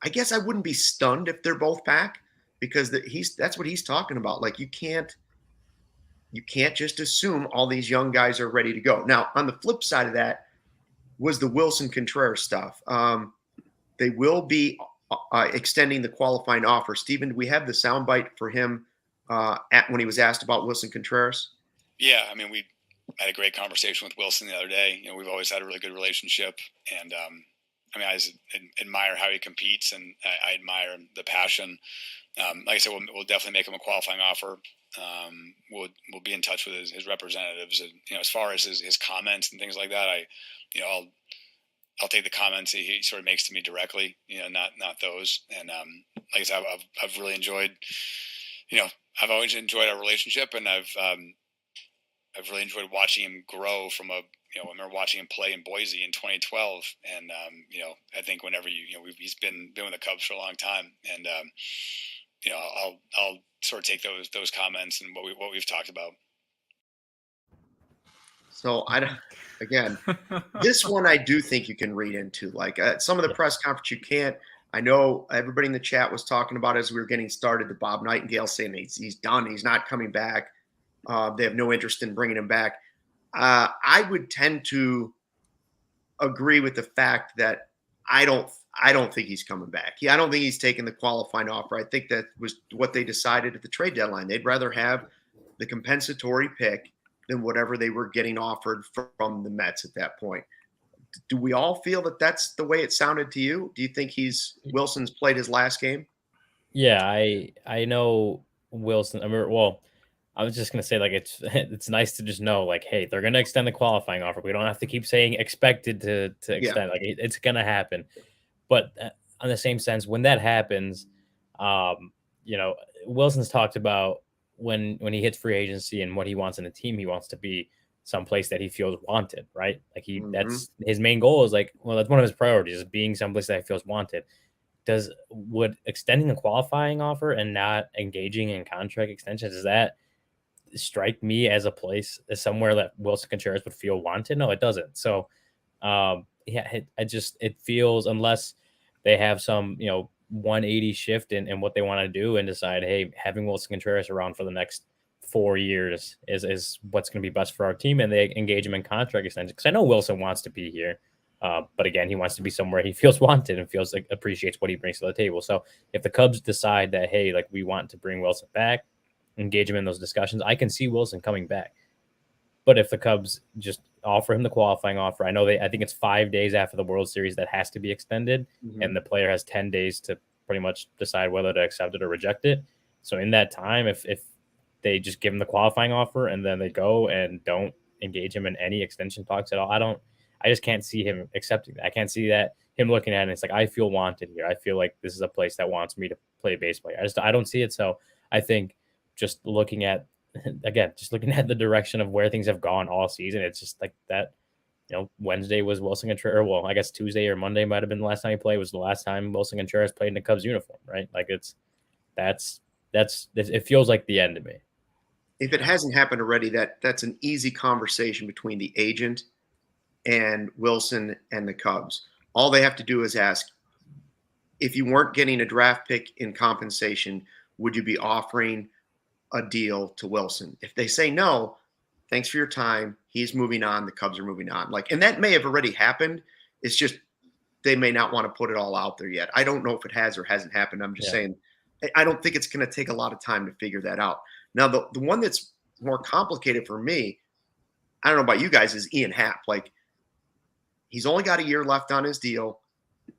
I guess I wouldn't be stunned if they're both back. because that's what he's talking about. Like you can't just assume all these young guys are ready to go. Now, on the flip side of that was the Willson Contreras stuff. They will be extending the qualifying offer. Steven, do we have the soundbite for him when he was asked about Willson Contreras? Yeah, I mean, we had a great conversation with Willson the other day. You know, we've always had a really good relationship, and I mean, I just admire how he competes, and I admire the passion. Like I said, we'll definitely make him a qualifying offer. We'll be in touch with his representatives. And, you know, as far as his comments and things like that, I'll take the comments he sort of makes to me directly, you know, not those. And like I said, I've really enjoyed, you know, I've always enjoyed our relationship, and I've really enjoyed watching him grow from I remember watching him play in Boise in 2012, and you know, I think whenever he's been with the Cubs for a long time, and you know, I'll sort of take those comments and what we've talked about. So this one I do think you can read into. Like some of the press conference you can't. I know everybody in the chat was talking about as we were getting started, the Bob Nightingale saying he's done, he's not coming back. They have no interest in bringing him back. I would tend to agree with the fact that I don't think he's coming back. I don't think he's taking the qualifying offer. I think that was what they decided at the trade deadline. They'd rather have the compensatory pick than whatever they were getting offered from the Mets at that point. Do we all feel that that's the way it sounded to you? Do you think Wilson's played his last game? Yeah, I know Willson. I mean, well, I was just gonna say, like, it's nice to just know, like, hey, they're gonna extend the qualifying offer. We don't have to keep saying expected to extend. Yeah. Like, it's gonna happen. But on the same sense, when that happens, you know, Wilson's talked about when he hits free agency and what he wants in a team, he wants to be someplace that he feels wanted, right? Like that's his main goal is like, well, that's one of his priorities is being someplace that he feels wanted. Would extending the qualifying offer and not engaging in contract extensions, does that strike me as a place, as somewhere that Willson Contreras would feel wanted? No, it doesn't. So, it feels, unless they have some, 180 shift in what they want to do and decide, hey, having Willson Contreras around for the next 4 years is what's going to be best for our team, and they engage him in contract extension. Because I know Willson wants to be here. But again, he wants to be somewhere he feels wanted and feels like appreciates what he brings to the table. So if the Cubs decide that, hey, like we want to bring Willson back, engage him in those discussions, I can see Willson coming back. But if the Cubs just offer him the qualifying offer, I think it's 5 days after the World Series that has to be extended, and the player has 10 days to pretty much decide whether to accept it or reject it. So in that time, if they just give him the qualifying offer and then they go and don't engage him in any extension talks at all, I just can't see him accepting that. I can't see that him looking at it and it's like, I feel wanted here. I feel like this is a place that wants me to play baseball. I don't see it. So I think just looking at the direction of where things have gone all season, it's just like that, Wednesday was Willson Contreras. Well, I guess Tuesday or Monday might've been the last time he played, was the last time Willson Contreras played in the Cubs uniform, right? Like it feels like the end to me. If it hasn't happened already, that's an easy conversation between the agent and Willson and the Cubs. All they have to do is ask, if you weren't getting a draft pick in compensation, would you be offering a deal to Willson? If they say no, thanks for your time, he's moving on, the Cubs are moving on. And that may have already happened. It's just they may not want to put it all out there yet. I don't know if it has or hasn't happened. I'm just saying, I don't think it's going to take a lot of time to figure that out. Now, the one that's more complicated for me, I don't know about you guys, is Ian Happ. Like, he's only got a year left on his deal,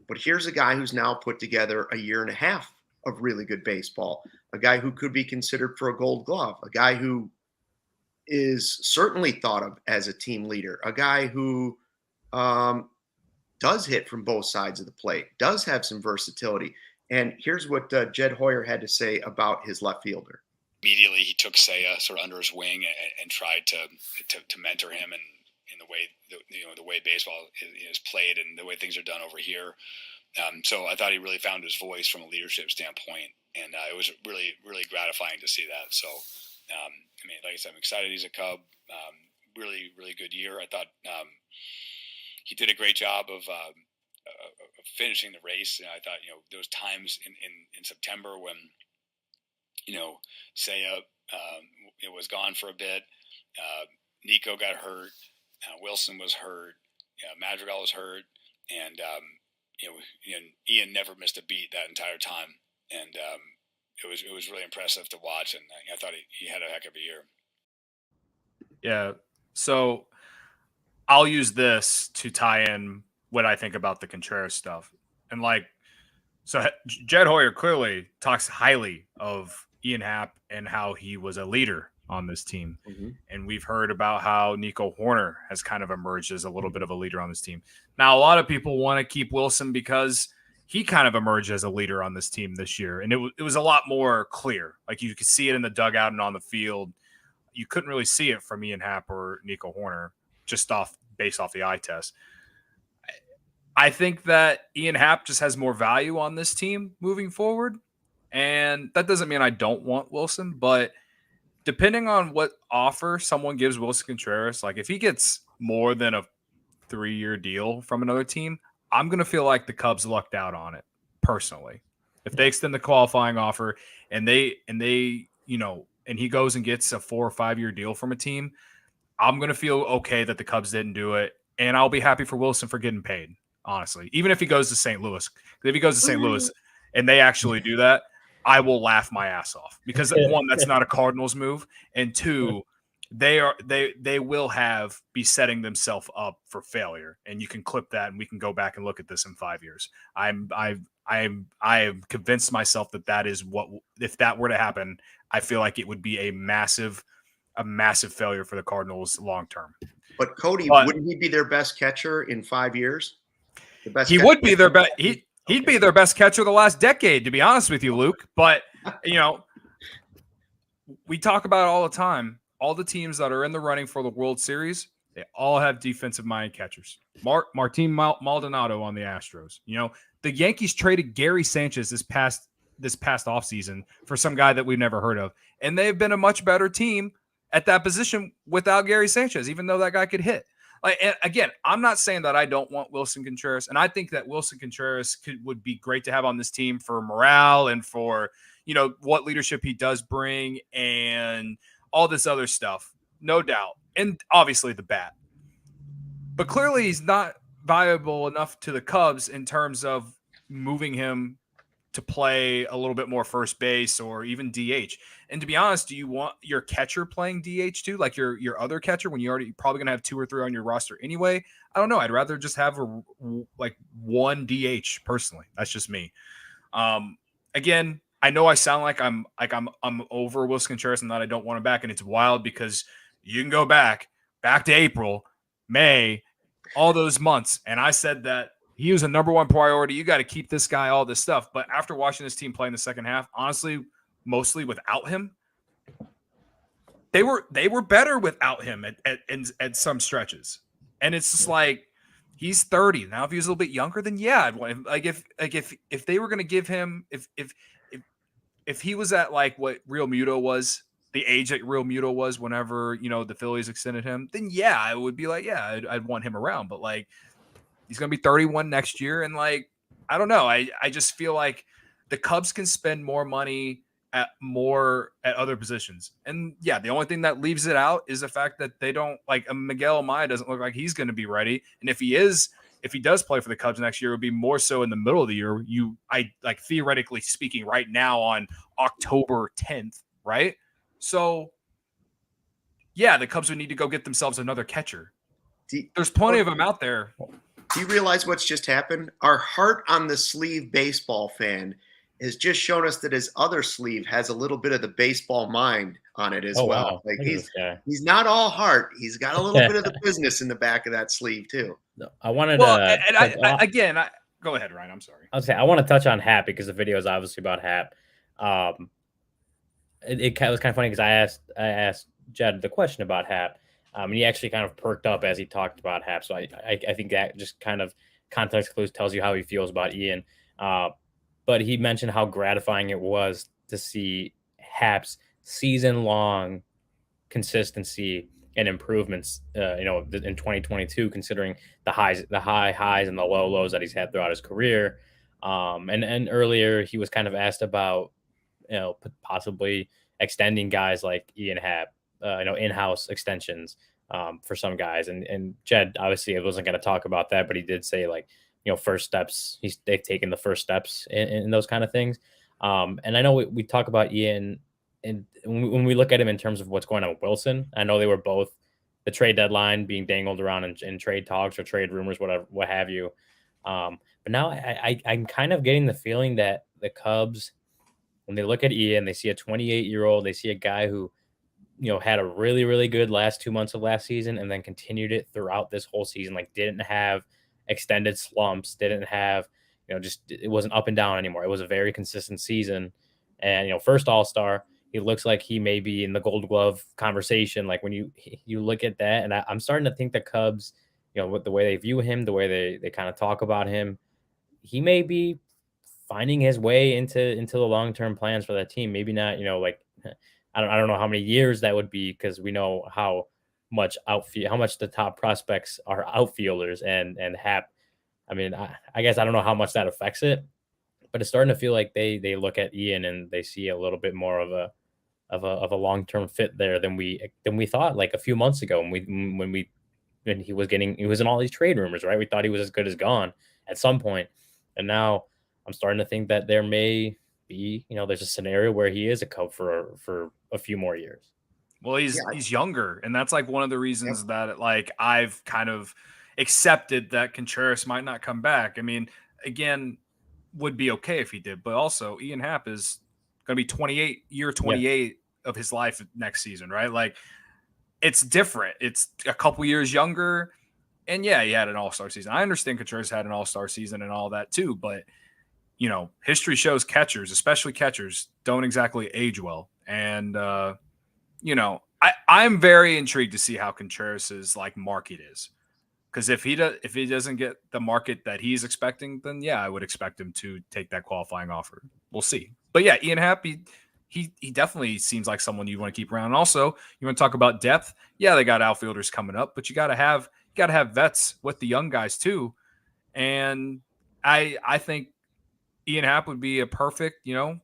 but here's a guy who's now put together a year and a half of really good baseball, a guy who could be considered for a Gold Glove, a guy who is certainly thought of as a team leader, a guy who does hit from both sides of the plate, does have some versatility. And here's what Jed Hoyer had to say about his left fielder. Immediately, he took Seiya sort of under his wing and tried to mentor him and in the way baseball is played and the way things are done over here. So I thought he really found his voice from a leadership standpoint, and it was really, really gratifying to see that. So, like I said, I'm excited he's a Cub. Really, really good year. I thought he did a great job of finishing the race. And I thought, there was times in September when Saya it was gone for a bit. Nico got hurt. Willson was hurt. Madrigal was hurt, and Ian never missed a beat that entire time, and it was really impressive to watch, and I thought he had a heck of a year. Yeah, so I'll use this to tie in what I think about the Contreras stuff, and so Jed Hoyer clearly talks highly of Ian Happ and how he was a leader on this team. Mm-hmm. And we've heard about how Nico Hoerner has kind of emerged as a little bit of a leader on this team. Now, a lot of people want to keep Willson because he kind of emerged as a leader on this team this year. And it was a lot more clear. Like you could see it in the dugout and on the field. You couldn't really see it from Ian Happ or Nico Hoerner just based off the eye test. I think that Ian Happ just has more value on this team moving forward. And that doesn't mean I don't want Willson, but depending on what offer someone gives Willson Contreras, like if he gets more than a 3-year deal from another team, I'm going to feel like the Cubs lucked out on it personally. If they extend the qualifying offer and and he goes and gets a 4 or 5 year deal from a team, I'm going to feel okay that the Cubs didn't do it. And I'll be happy for Willson for getting paid, honestly, even if he goes to St. Louis. If he goes to St. Louis and they actually do that, I will laugh my ass off because 1, that's not a Cardinals move, and 2, they will be setting themselves up for failure, and you can clip that and we can go back and look at this in 5 years. I have convinced myself that is what, if that were to happen, I feel like it would be a massive failure for the Cardinals long term. But Cody, wouldn't he be their best catcher in 5 years? He would be their best. He'd be their best catcher the last decade, to be honest with you, Luke. But, we talk about it all the time. All the teams that are in the running for the World Series, they all have defensive-minded catchers. Martin Maldonado on the Astros. The Yankees traded Gary Sanchez this past offseason for some guy that we've never heard of. And they've been a much better team at that position without Gary Sanchez, even though that guy could hit. And again, I'm not saying that I don't want Willson Contreras, and I think that Willson Contreras would be great to have on this team for morale and for, what leadership he does bring and all this other stuff, no doubt. And obviously the bat. But clearly he's not valuable enough to the Cubs in terms of moving him to play a little bit more first base or even DH. And to be honest, do you want your catcher playing DH too? Like your other catcher when you're probably going to have 2 or 3 on your roster anyway? I don't know. I'd rather just have one DH personally. That's just me. Again, I know I sound like I'm over Willson Contreras and that I don't want him back. And it's wild because you can go back to April, May, all those months. And I said that he was a number 1 priority. You got to keep this guy, all this stuff. But after watching this team play in the second half, honestly, mostly without him, they were better without him at some stretches. And it's just like, he's 30 now. If he was a little bit younger, then yeah, I'd want him. If they were going to give him, if he was at like what Real Muto was, the age that Real Muto was whenever the Phillies extended him, then yeah, I would be like, yeah, I'd want him around. But like, he's going to be 31 next year. And like, I don't know. I just feel like the Cubs can spend more money at other positions. And yeah, the only thing that leaves it out is the fact that they don't like Miguel Amaya doesn't look like he's going to be ready. And if he does play for the Cubs next year, it would be more so in the middle of the year. Theoretically speaking right now on October 10th, right? So yeah, the Cubs would need to go get themselves another catcher. There's plenty of them out there. Do you realize what's just happened? Our heart on the sleeve baseball fan has just shown us that his other sleeve has a little bit of the baseball mind on it as well. Wow. Like he's not all heart. He's got a little bit of the business in the back of that sleeve too. I wanted go ahead, Ryan. I'm sorry. I want to touch on Happ because the video is obviously about Happ. It was kind of funny because I asked Jed the question about Happ. And he actually kind of perked up as he talked about Happ. So I think that just kind of context clues tells you how he feels about Ian. But he mentioned how gratifying it was to see Happ's season-long consistency and improvements, in 2022, considering the high highs and the low lows that he's had throughout his career. And earlier he was kind of asked about possibly extending guys like Ian Happ, in-house extensions for some guys. And Jed, obviously, I wasn't going to talk about that, but he did say first steps. They've taken the first steps in those kind of things. And I know we talk about Ian, and when we look at him in terms of what's going on with Willson, I know they were both the trade deadline being dangled around in trade talks or trade rumors, what have you. But now I'm kind of getting the feeling that the Cubs, when they look at Ian, they see a 28-year-old, they see a guy who, had a really, really good last 2 months of last season and then continued it throughout this whole season. Didn't have extended slumps, didn't have, it wasn't up and down anymore. It was a very consistent season. And, first All-Star, he looks like he may be in the Gold Glove conversation. When you look at that, and I'm starting to think the Cubs, with the way they view him, the way they kind of talk about him, he may be finding his way into the long-term plans for that team. Maybe not, I don't know how many years that would be, because we know how much the top prospects are outfielders and Happ. I mean, I guess I don't know how much that affects it, but it's starting to feel like they look at Ian and they see a little bit more of a long-term fit there than we thought a few months ago when he was in all these trade rumors, right? We thought he was as good as gone at some point. And now I'm starting to think that there may be, there's a scenario where he is a Cub for a few more years. Well, he's younger, and that's one of the reasons that I've kind of accepted that Contreras might not come back. I mean, again, would be okay if he did, but also Ian Happ is going to be 28 of his life next season, right? It's different. It's a couple years younger, and he had an all-star season. I understand Contreras had an all-star season and all that too, but history shows catchers, especially catchers, don't exactly age well. And I'm very intrigued to see how Contreras's market is, because if he doesn't get the market that he's expecting, then I would expect him to take that qualifying offer. We'll see. But Ian Happ, he definitely seems like someone you want to keep around. And also, you want to talk about depth? Yeah, they got outfielders coming up, but you got to have vets with the young guys too. And I think Ian Happ would be a perfect, 3-4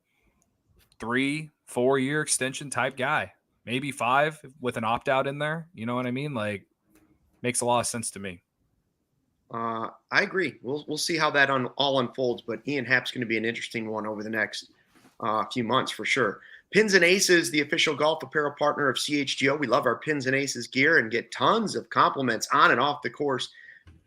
year extension type guy, maybe 5 with an opt out in there. You know what I mean? Makes a lot of sense to me. I agree. We'll see how that all unfolds, but Ian Happ's going to be an interesting one over the next few months for sure. Pins and Aces, the official golf apparel partner of CHGO. We love our Pins and Aces gear and get tons of compliments on and off the course.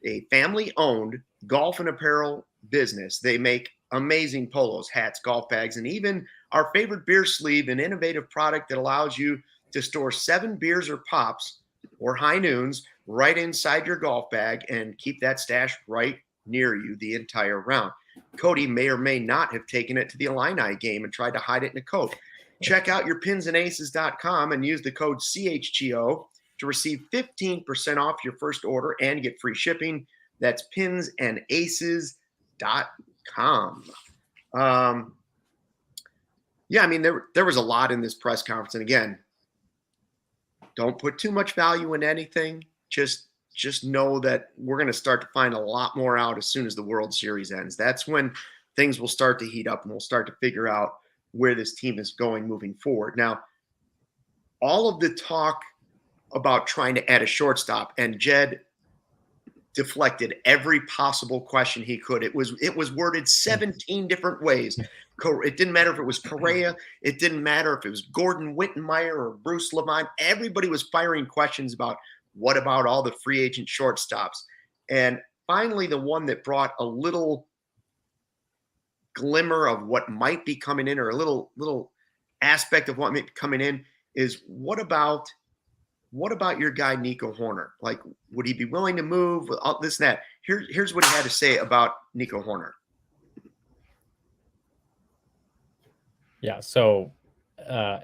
A family-owned golf and apparel business. They make amazing polos, hats, golf bags, and even our favorite beer sleeve, an innovative product that allows you to store 7 beers or pops or high noons right inside your golf bag and keep that stash right near you the entire round. Cody may or may not have taken it to the Illini game and tried to hide it in a coat. Check out your pinsandaces.com and use the code CHGO to receive 15% off your first order and get free shipping. That's pinsandaces.com. I mean, there was a lot in this press conference. And again, don't put too much value in anything. Just know that we're going to start to find a lot more out as soon as the World Series ends. That's when things will start to heat up and we'll start to figure out where this team is going moving forward. Now, all of the talk about trying to add a shortstop, and Jed deflected every possible question he could. It was worded 17 different ways. It didn't matter if it was Correa. It didn't matter if it was Gordon Wittenmeyer or Bruce Levine. Everybody was firing questions about what about all the free agent shortstops. And finally, the one that brought a little glimmer of what might be coming in, or a little aspect of what might be coming in, is what about your guy Nico Hoerner? Would he be willing to move with all this and that? Here's what he had to say about Nico Hoerner. Yeah, so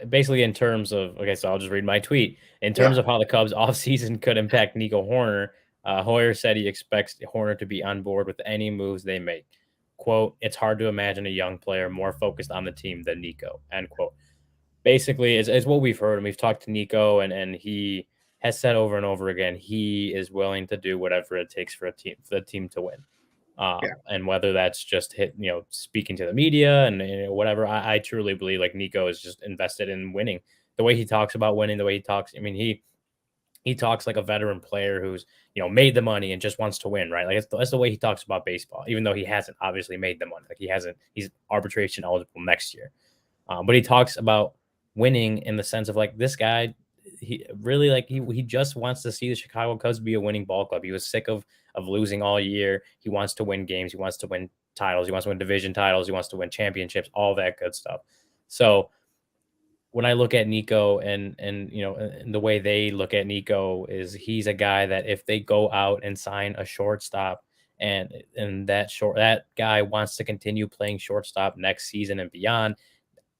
basically in terms of, so I'll just read my tweet. In terms of how the Cubs offseason could impact Nico Hoerner, Hoyer said he expects Hoerner to be on board with any moves they make. Quote, "It's hard to imagine a young player more focused on the team than Nico," end quote. Basically, is what we've heard, and we've talked to Nico, and he has said over and over again he is willing to do whatever it takes for the team to win. And whether that's just speaking to the media and whatever, I truly believe like Nico is just invested in winning. The way he talks about winning, the way he talks, I mean, he talks like a veteran player who's, made the money and just wants to win, right? Like that's the way he talks about baseball, even though he hasn't obviously made the money. Like he's arbitration eligible next year. But he talks about winning in the sense of like this guy, he really like he just wants to see the Chicago Cubs be a winning ball club. He was sick of losing all year. He wants to win games. He wants to win titles. He wants to win division titles. He wants to win championships, all that good stuff. So when I look at Nico and the way they look at Nico is he's a guy that if they go out and sign a shortstop and that guy wants to continue playing shortstop next season and beyond,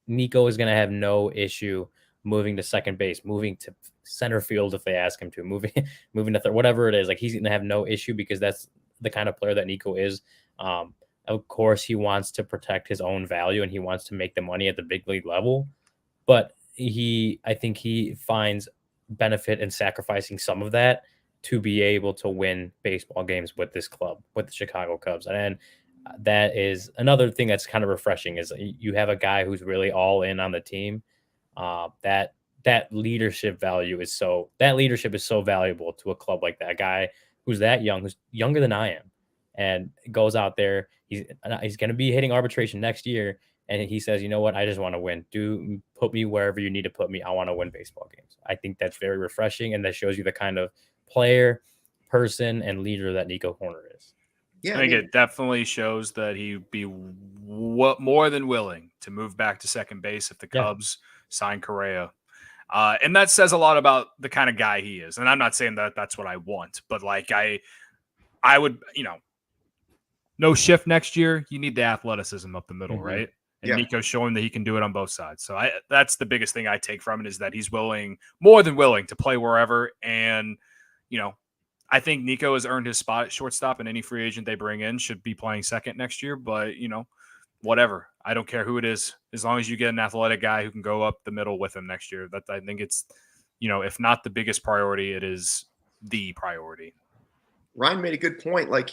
Nico is going to have no issue moving to second base, moving to center field if they ask him to, moving to third, whatever it is. Like he's going to have no issue because that's the kind of player that Nico is. Of course, he wants to protect his own value and he wants to make the money at the big league level. But I think he finds benefit in sacrificing some of that to be able to win baseball games with this club, with the Chicago Cubs. And that is another thing that's kind of refreshing is you have a guy who's really all in on the team. That leadership is so valuable to a club like that. A guy who's that young, who's younger than I am, and goes out there. He's going to be hitting arbitration next year. And he says, you know what? I just want to win. Put me wherever you need to put me. I want to win baseball games. I think that's very refreshing. And that shows you the kind of player, person, and leader that Nico Hoerner is. Yeah, I think it definitely shows that he'd be more than willing to move back to second base if the Cubs sign Correa. And that says a lot about the kind of guy he is. And I'm not saying that that's what I want, but like I would, no shift next year. You need the athleticism up the middle, right? And Nico's showing that he can do it on both sides. So that's the biggest thing I take from it is that he's more than willing to play wherever. And, I think Nico has earned his spot at shortstop, and any free agent they bring in should be playing second next year. But, whatever. I don't care who it is. As long as you get an athletic guy who can go up the middle with him next year, I think it's, if not the biggest priority, it is the priority. Ryan made a good point. Like,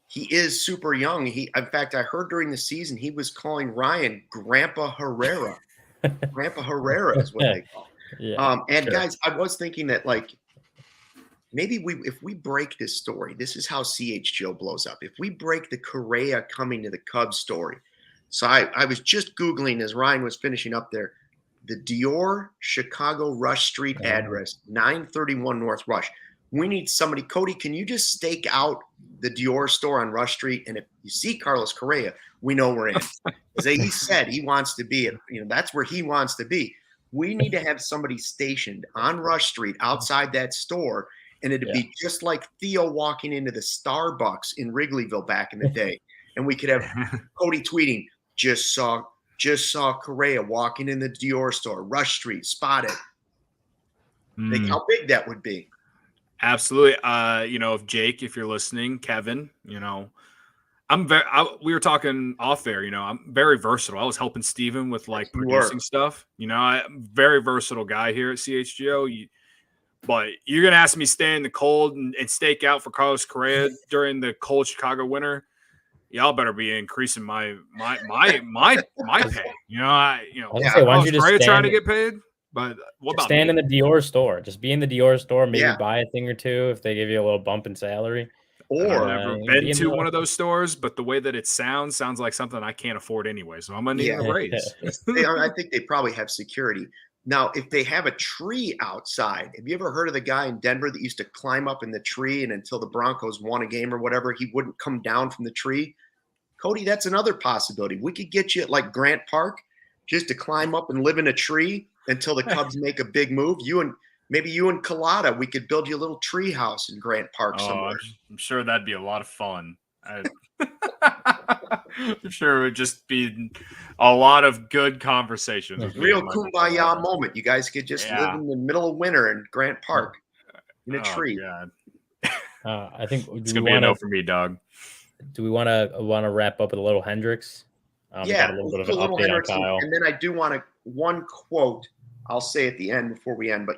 he is super young. In fact, I heard during the season he was calling Ryan Grandpa Herrera. Grandpa Herrera is what they call him. Guys, I was thinking that like maybe if we break this story, this is how CHGO blows up. If we break the Correa coming to the Cubs story. So I was just Googling as Ryan was finishing up there, the Dior Chicago Rush Street address, 931 North Rush. We need somebody. Cody, can you just stake out the Dior store on Rush Street? And if you see Carlos Correa, we know we're in. As he said, he wants to be, that's where he wants to be. We need to have somebody stationed on Rush Street outside that store. And it'd be just like Theo walking into the Starbucks in Wrigleyville back in the day. And we could have Cody tweeting, just saw Correa walking in the Dior store, Rush Street, spotted. Think how big that would be. Absolutely. If you're listening, Kevin, we were talking off there, I'm very versatile. I was helping Steven with like producing stuff. I'm very versatile guy here at CHGO. But you're going to ask me to stay in the cold and stake out for Carlos Correa during the cold Chicago winter. Y'all better be increasing my pay. Why don't you just trying to get paid? But what about stand in the Dior store? Just be in the Dior store. Maybe buy a thing or two if they give you a little bump in salary. Or I've never been to one of those stores, but the way that it sounds like something I can't afford anyway. So I'm gonna need a raise. I think they probably have security. Now, if they have a tree outside, have you ever heard of the guy in Denver that used to climb up in the tree and until the Broncos won a game or whatever, he wouldn't come down from the tree? Cody, that's another possibility. We could get you at like Grant Park just to climb up and live in a tree until the Cubs make a big move. You and Collada, we could build you a little tree house in Grant Park somewhere. I'm sure that'd be a lot of fun. I'm sure it would just be a lot of good conversations. Real kumbaya moment. You guys could just live in the middle of winter in Grant Park in a tree. God. I think it's gonna be a no for me, dog. Do we want to wrap up with a little Hendricks? Got a little bit of an update on Kyle. And then I do want one quote I'll say at the end before we end. But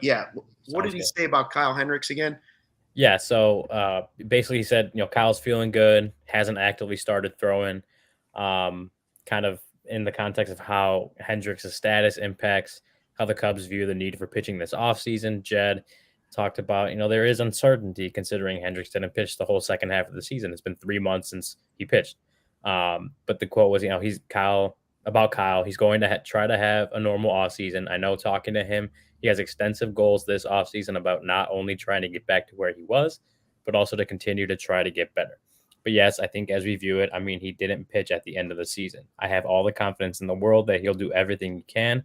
what did he say about Kyle Hendricks again? Yeah, so basically he said, Kyle's feeling good, hasn't actively started throwing, kind of in the context of how Hendricks' status impacts how the Cubs view the need for pitching this offseason. Jed talked about, there is uncertainty considering Hendricks didn't pitch the whole second half of the season. It's been 3 months since he pitched. But the quote was, he's Kyle, he's going to try to have a normal offseason. I know talking to him, he has extensive goals this offseason about not only trying to get back to where he was, but also to continue to try to get better. But yes, I think as we view it, he didn't pitch at the end of the season. I have all the confidence in the world that he'll do everything he can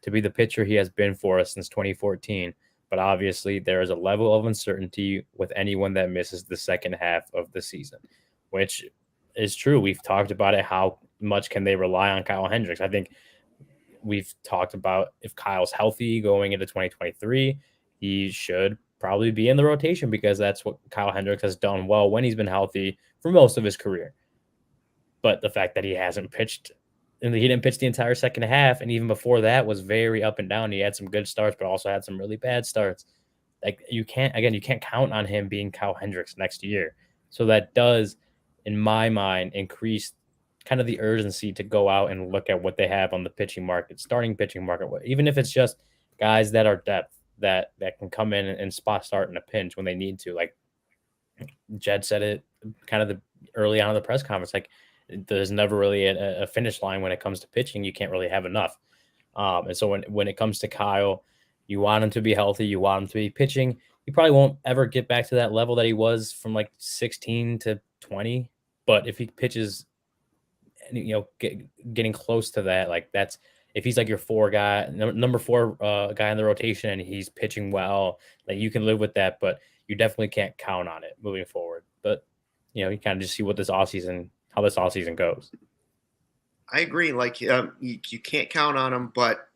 to be the pitcher he has been for us since 2014. But obviously, there is a level of uncertainty with anyone that misses the second half of the season, which is true. We've talked about it. How much can they rely on Kyle Hendricks? I think we've talked about if Kyle's healthy going into 2023, he should probably be in the rotation because that's what Kyle Hendricks has done well when he's been healthy for most of his career. But the fact that he hasn't pitched, and he didn't pitch the entire second half, and even before that was very up and down. He had some good starts, but also had some really bad starts. You can't count on him being Kyle Hendricks next year. So that does, in my mind, increase kind of the urgency to go out and look at what they have on the pitching market, starting pitching market, even if it's just guys that are depth that can come in and spot start in a pinch when they need to. Like Jed said it kind of early on in the press conference, like there's never really a finish line when it comes to pitching. You can't really have enough. And so when it comes to Kyle, you want him to be healthy. You want him to be pitching. He probably won't ever get back to that level that he was from like 16 to 20. But if he pitches, getting close to that, like that's, if he's like your number four guy in the rotation and he's pitching well, like you can live with that, but you definitely can't count on it moving forward. But, you kind of just see how this offseason goes. I agree. Like you can't count on him, but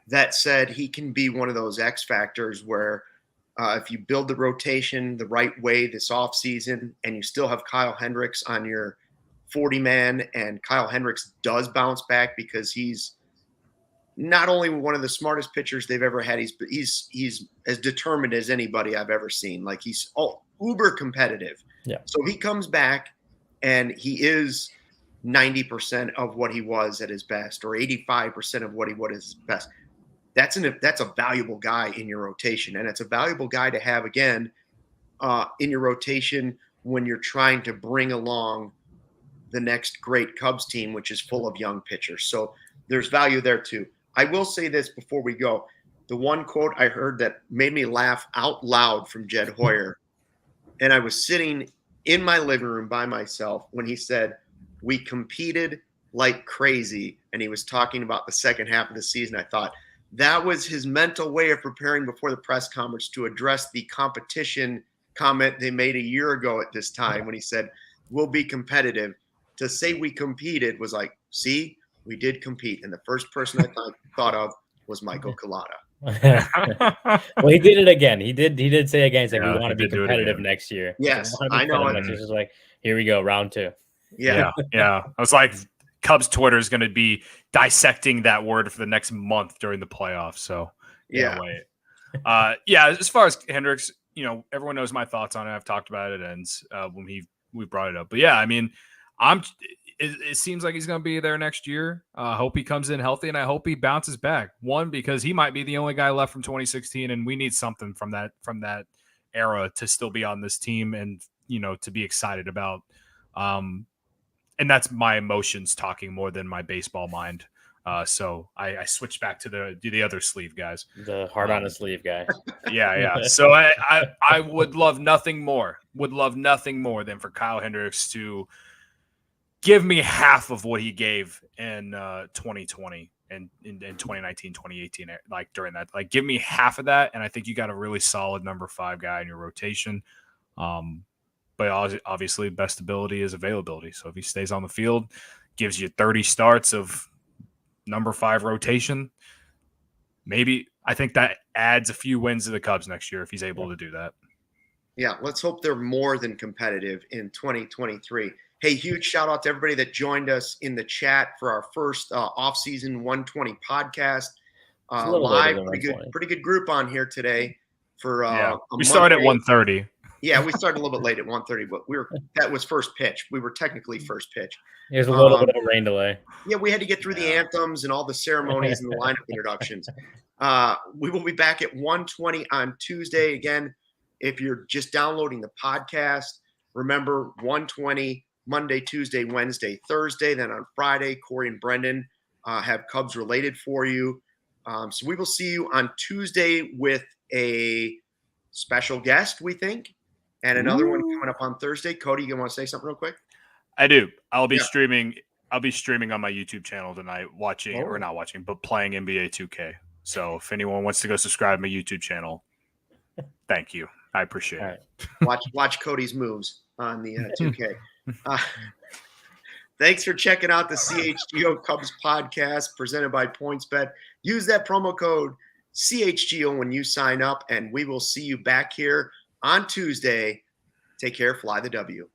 that said, he can be one of those X factors where if you build the rotation the right way this offseason and you still have Kyle Hendricks on your 40-man and Kyle Hendricks does bounce back because he's not only one of the smartest pitchers they've ever had, he's as determined as anybody I've ever seen. Like he's uber competitive. Yeah. So he comes back and he is 90% of what he was at his best, or 85% of what he was at his best. That's a valuable guy in your rotation, and it's a valuable guy to have again in your rotation when you're trying to bring along the next great Cubs team, which is full of young pitchers. So there's value there too. I will say this before we go. The one quote I heard that made me laugh out loud from Jed Hoyer, and I was sitting in my living room by myself when he said, "We competed like crazy," and he was talking about the second half of the season. I thought that was his mental way of preparing before the press conference to address the competition comment they made a year ago at this time when he said, "We'll be competitive." To say we competed was like, see, we did compete. And the first person I thought of was Michael Collada. Well, he did it again. He did say again, he's like, we want to be competitive next year. Yes, I know. It's just like, here we go, round 2. Yeah. I was like, Cubs Twitter is going to be dissecting that word for the next month during the playoffs. So wait. As far as Hendricks, everyone knows my thoughts on it. I've talked about it ends when we brought it up. But it seems like he's going to be there next year. I hope he comes in healthy, and I hope he bounces back. One, because he might be the only guy left from 2016, and we need something from that era to still be on this team and to be excited about. And that's my emotions talking more than my baseball mind. So I switched back to the other sleeve guys, the heart on the sleeve guy. Yeah. So I would love nothing more than for Kyle Hendricks to give me half of what he gave in 2020 and in 2019, 2018, like during that, like give me half of that. And I think you got a really solid number 5 guy in your rotation. But obviously best ability is availability. So if he stays on the field, gives you 30 starts of number 5 rotation, maybe I think that adds a few wins to the Cubs next year if he's able to do that. Yeah, let's hope they're more than competitive in 2023. Hey, huge shout out to everybody that joined us in the chat for our first offseason 120 podcast. Live, pretty good group on here today. For we start at 1:30. Yeah, we started a little bit late at 1:30, but that was first pitch. We were technically first pitch. There's a little bit of a rain delay. Yeah, we had to get through the anthems and all the ceremonies and the lineup introductions. We will be back at 1:20 on Tuesday. Again, if you're just downloading the podcast, remember 1:20 Monday, Tuesday, Wednesday, Thursday. Then on Friday, Corey and Brendan have Cubs related for you. So we will see you on Tuesday with a special guest, we think, and another one coming up on Thursday. Cody, you want to say something real quick? I do. I'll be streaming on my YouTube channel tonight, but playing NBA 2K. So if anyone wants to go subscribe to my YouTube channel, thank you. I appreciate it. Watch Cody's moves on the 2K. Thanks for checking out the CHGO Cubs podcast presented by PointsBet. Use that promo code CHGO when you sign up, and we will see you back here on Tuesday. Take care. Fly the W.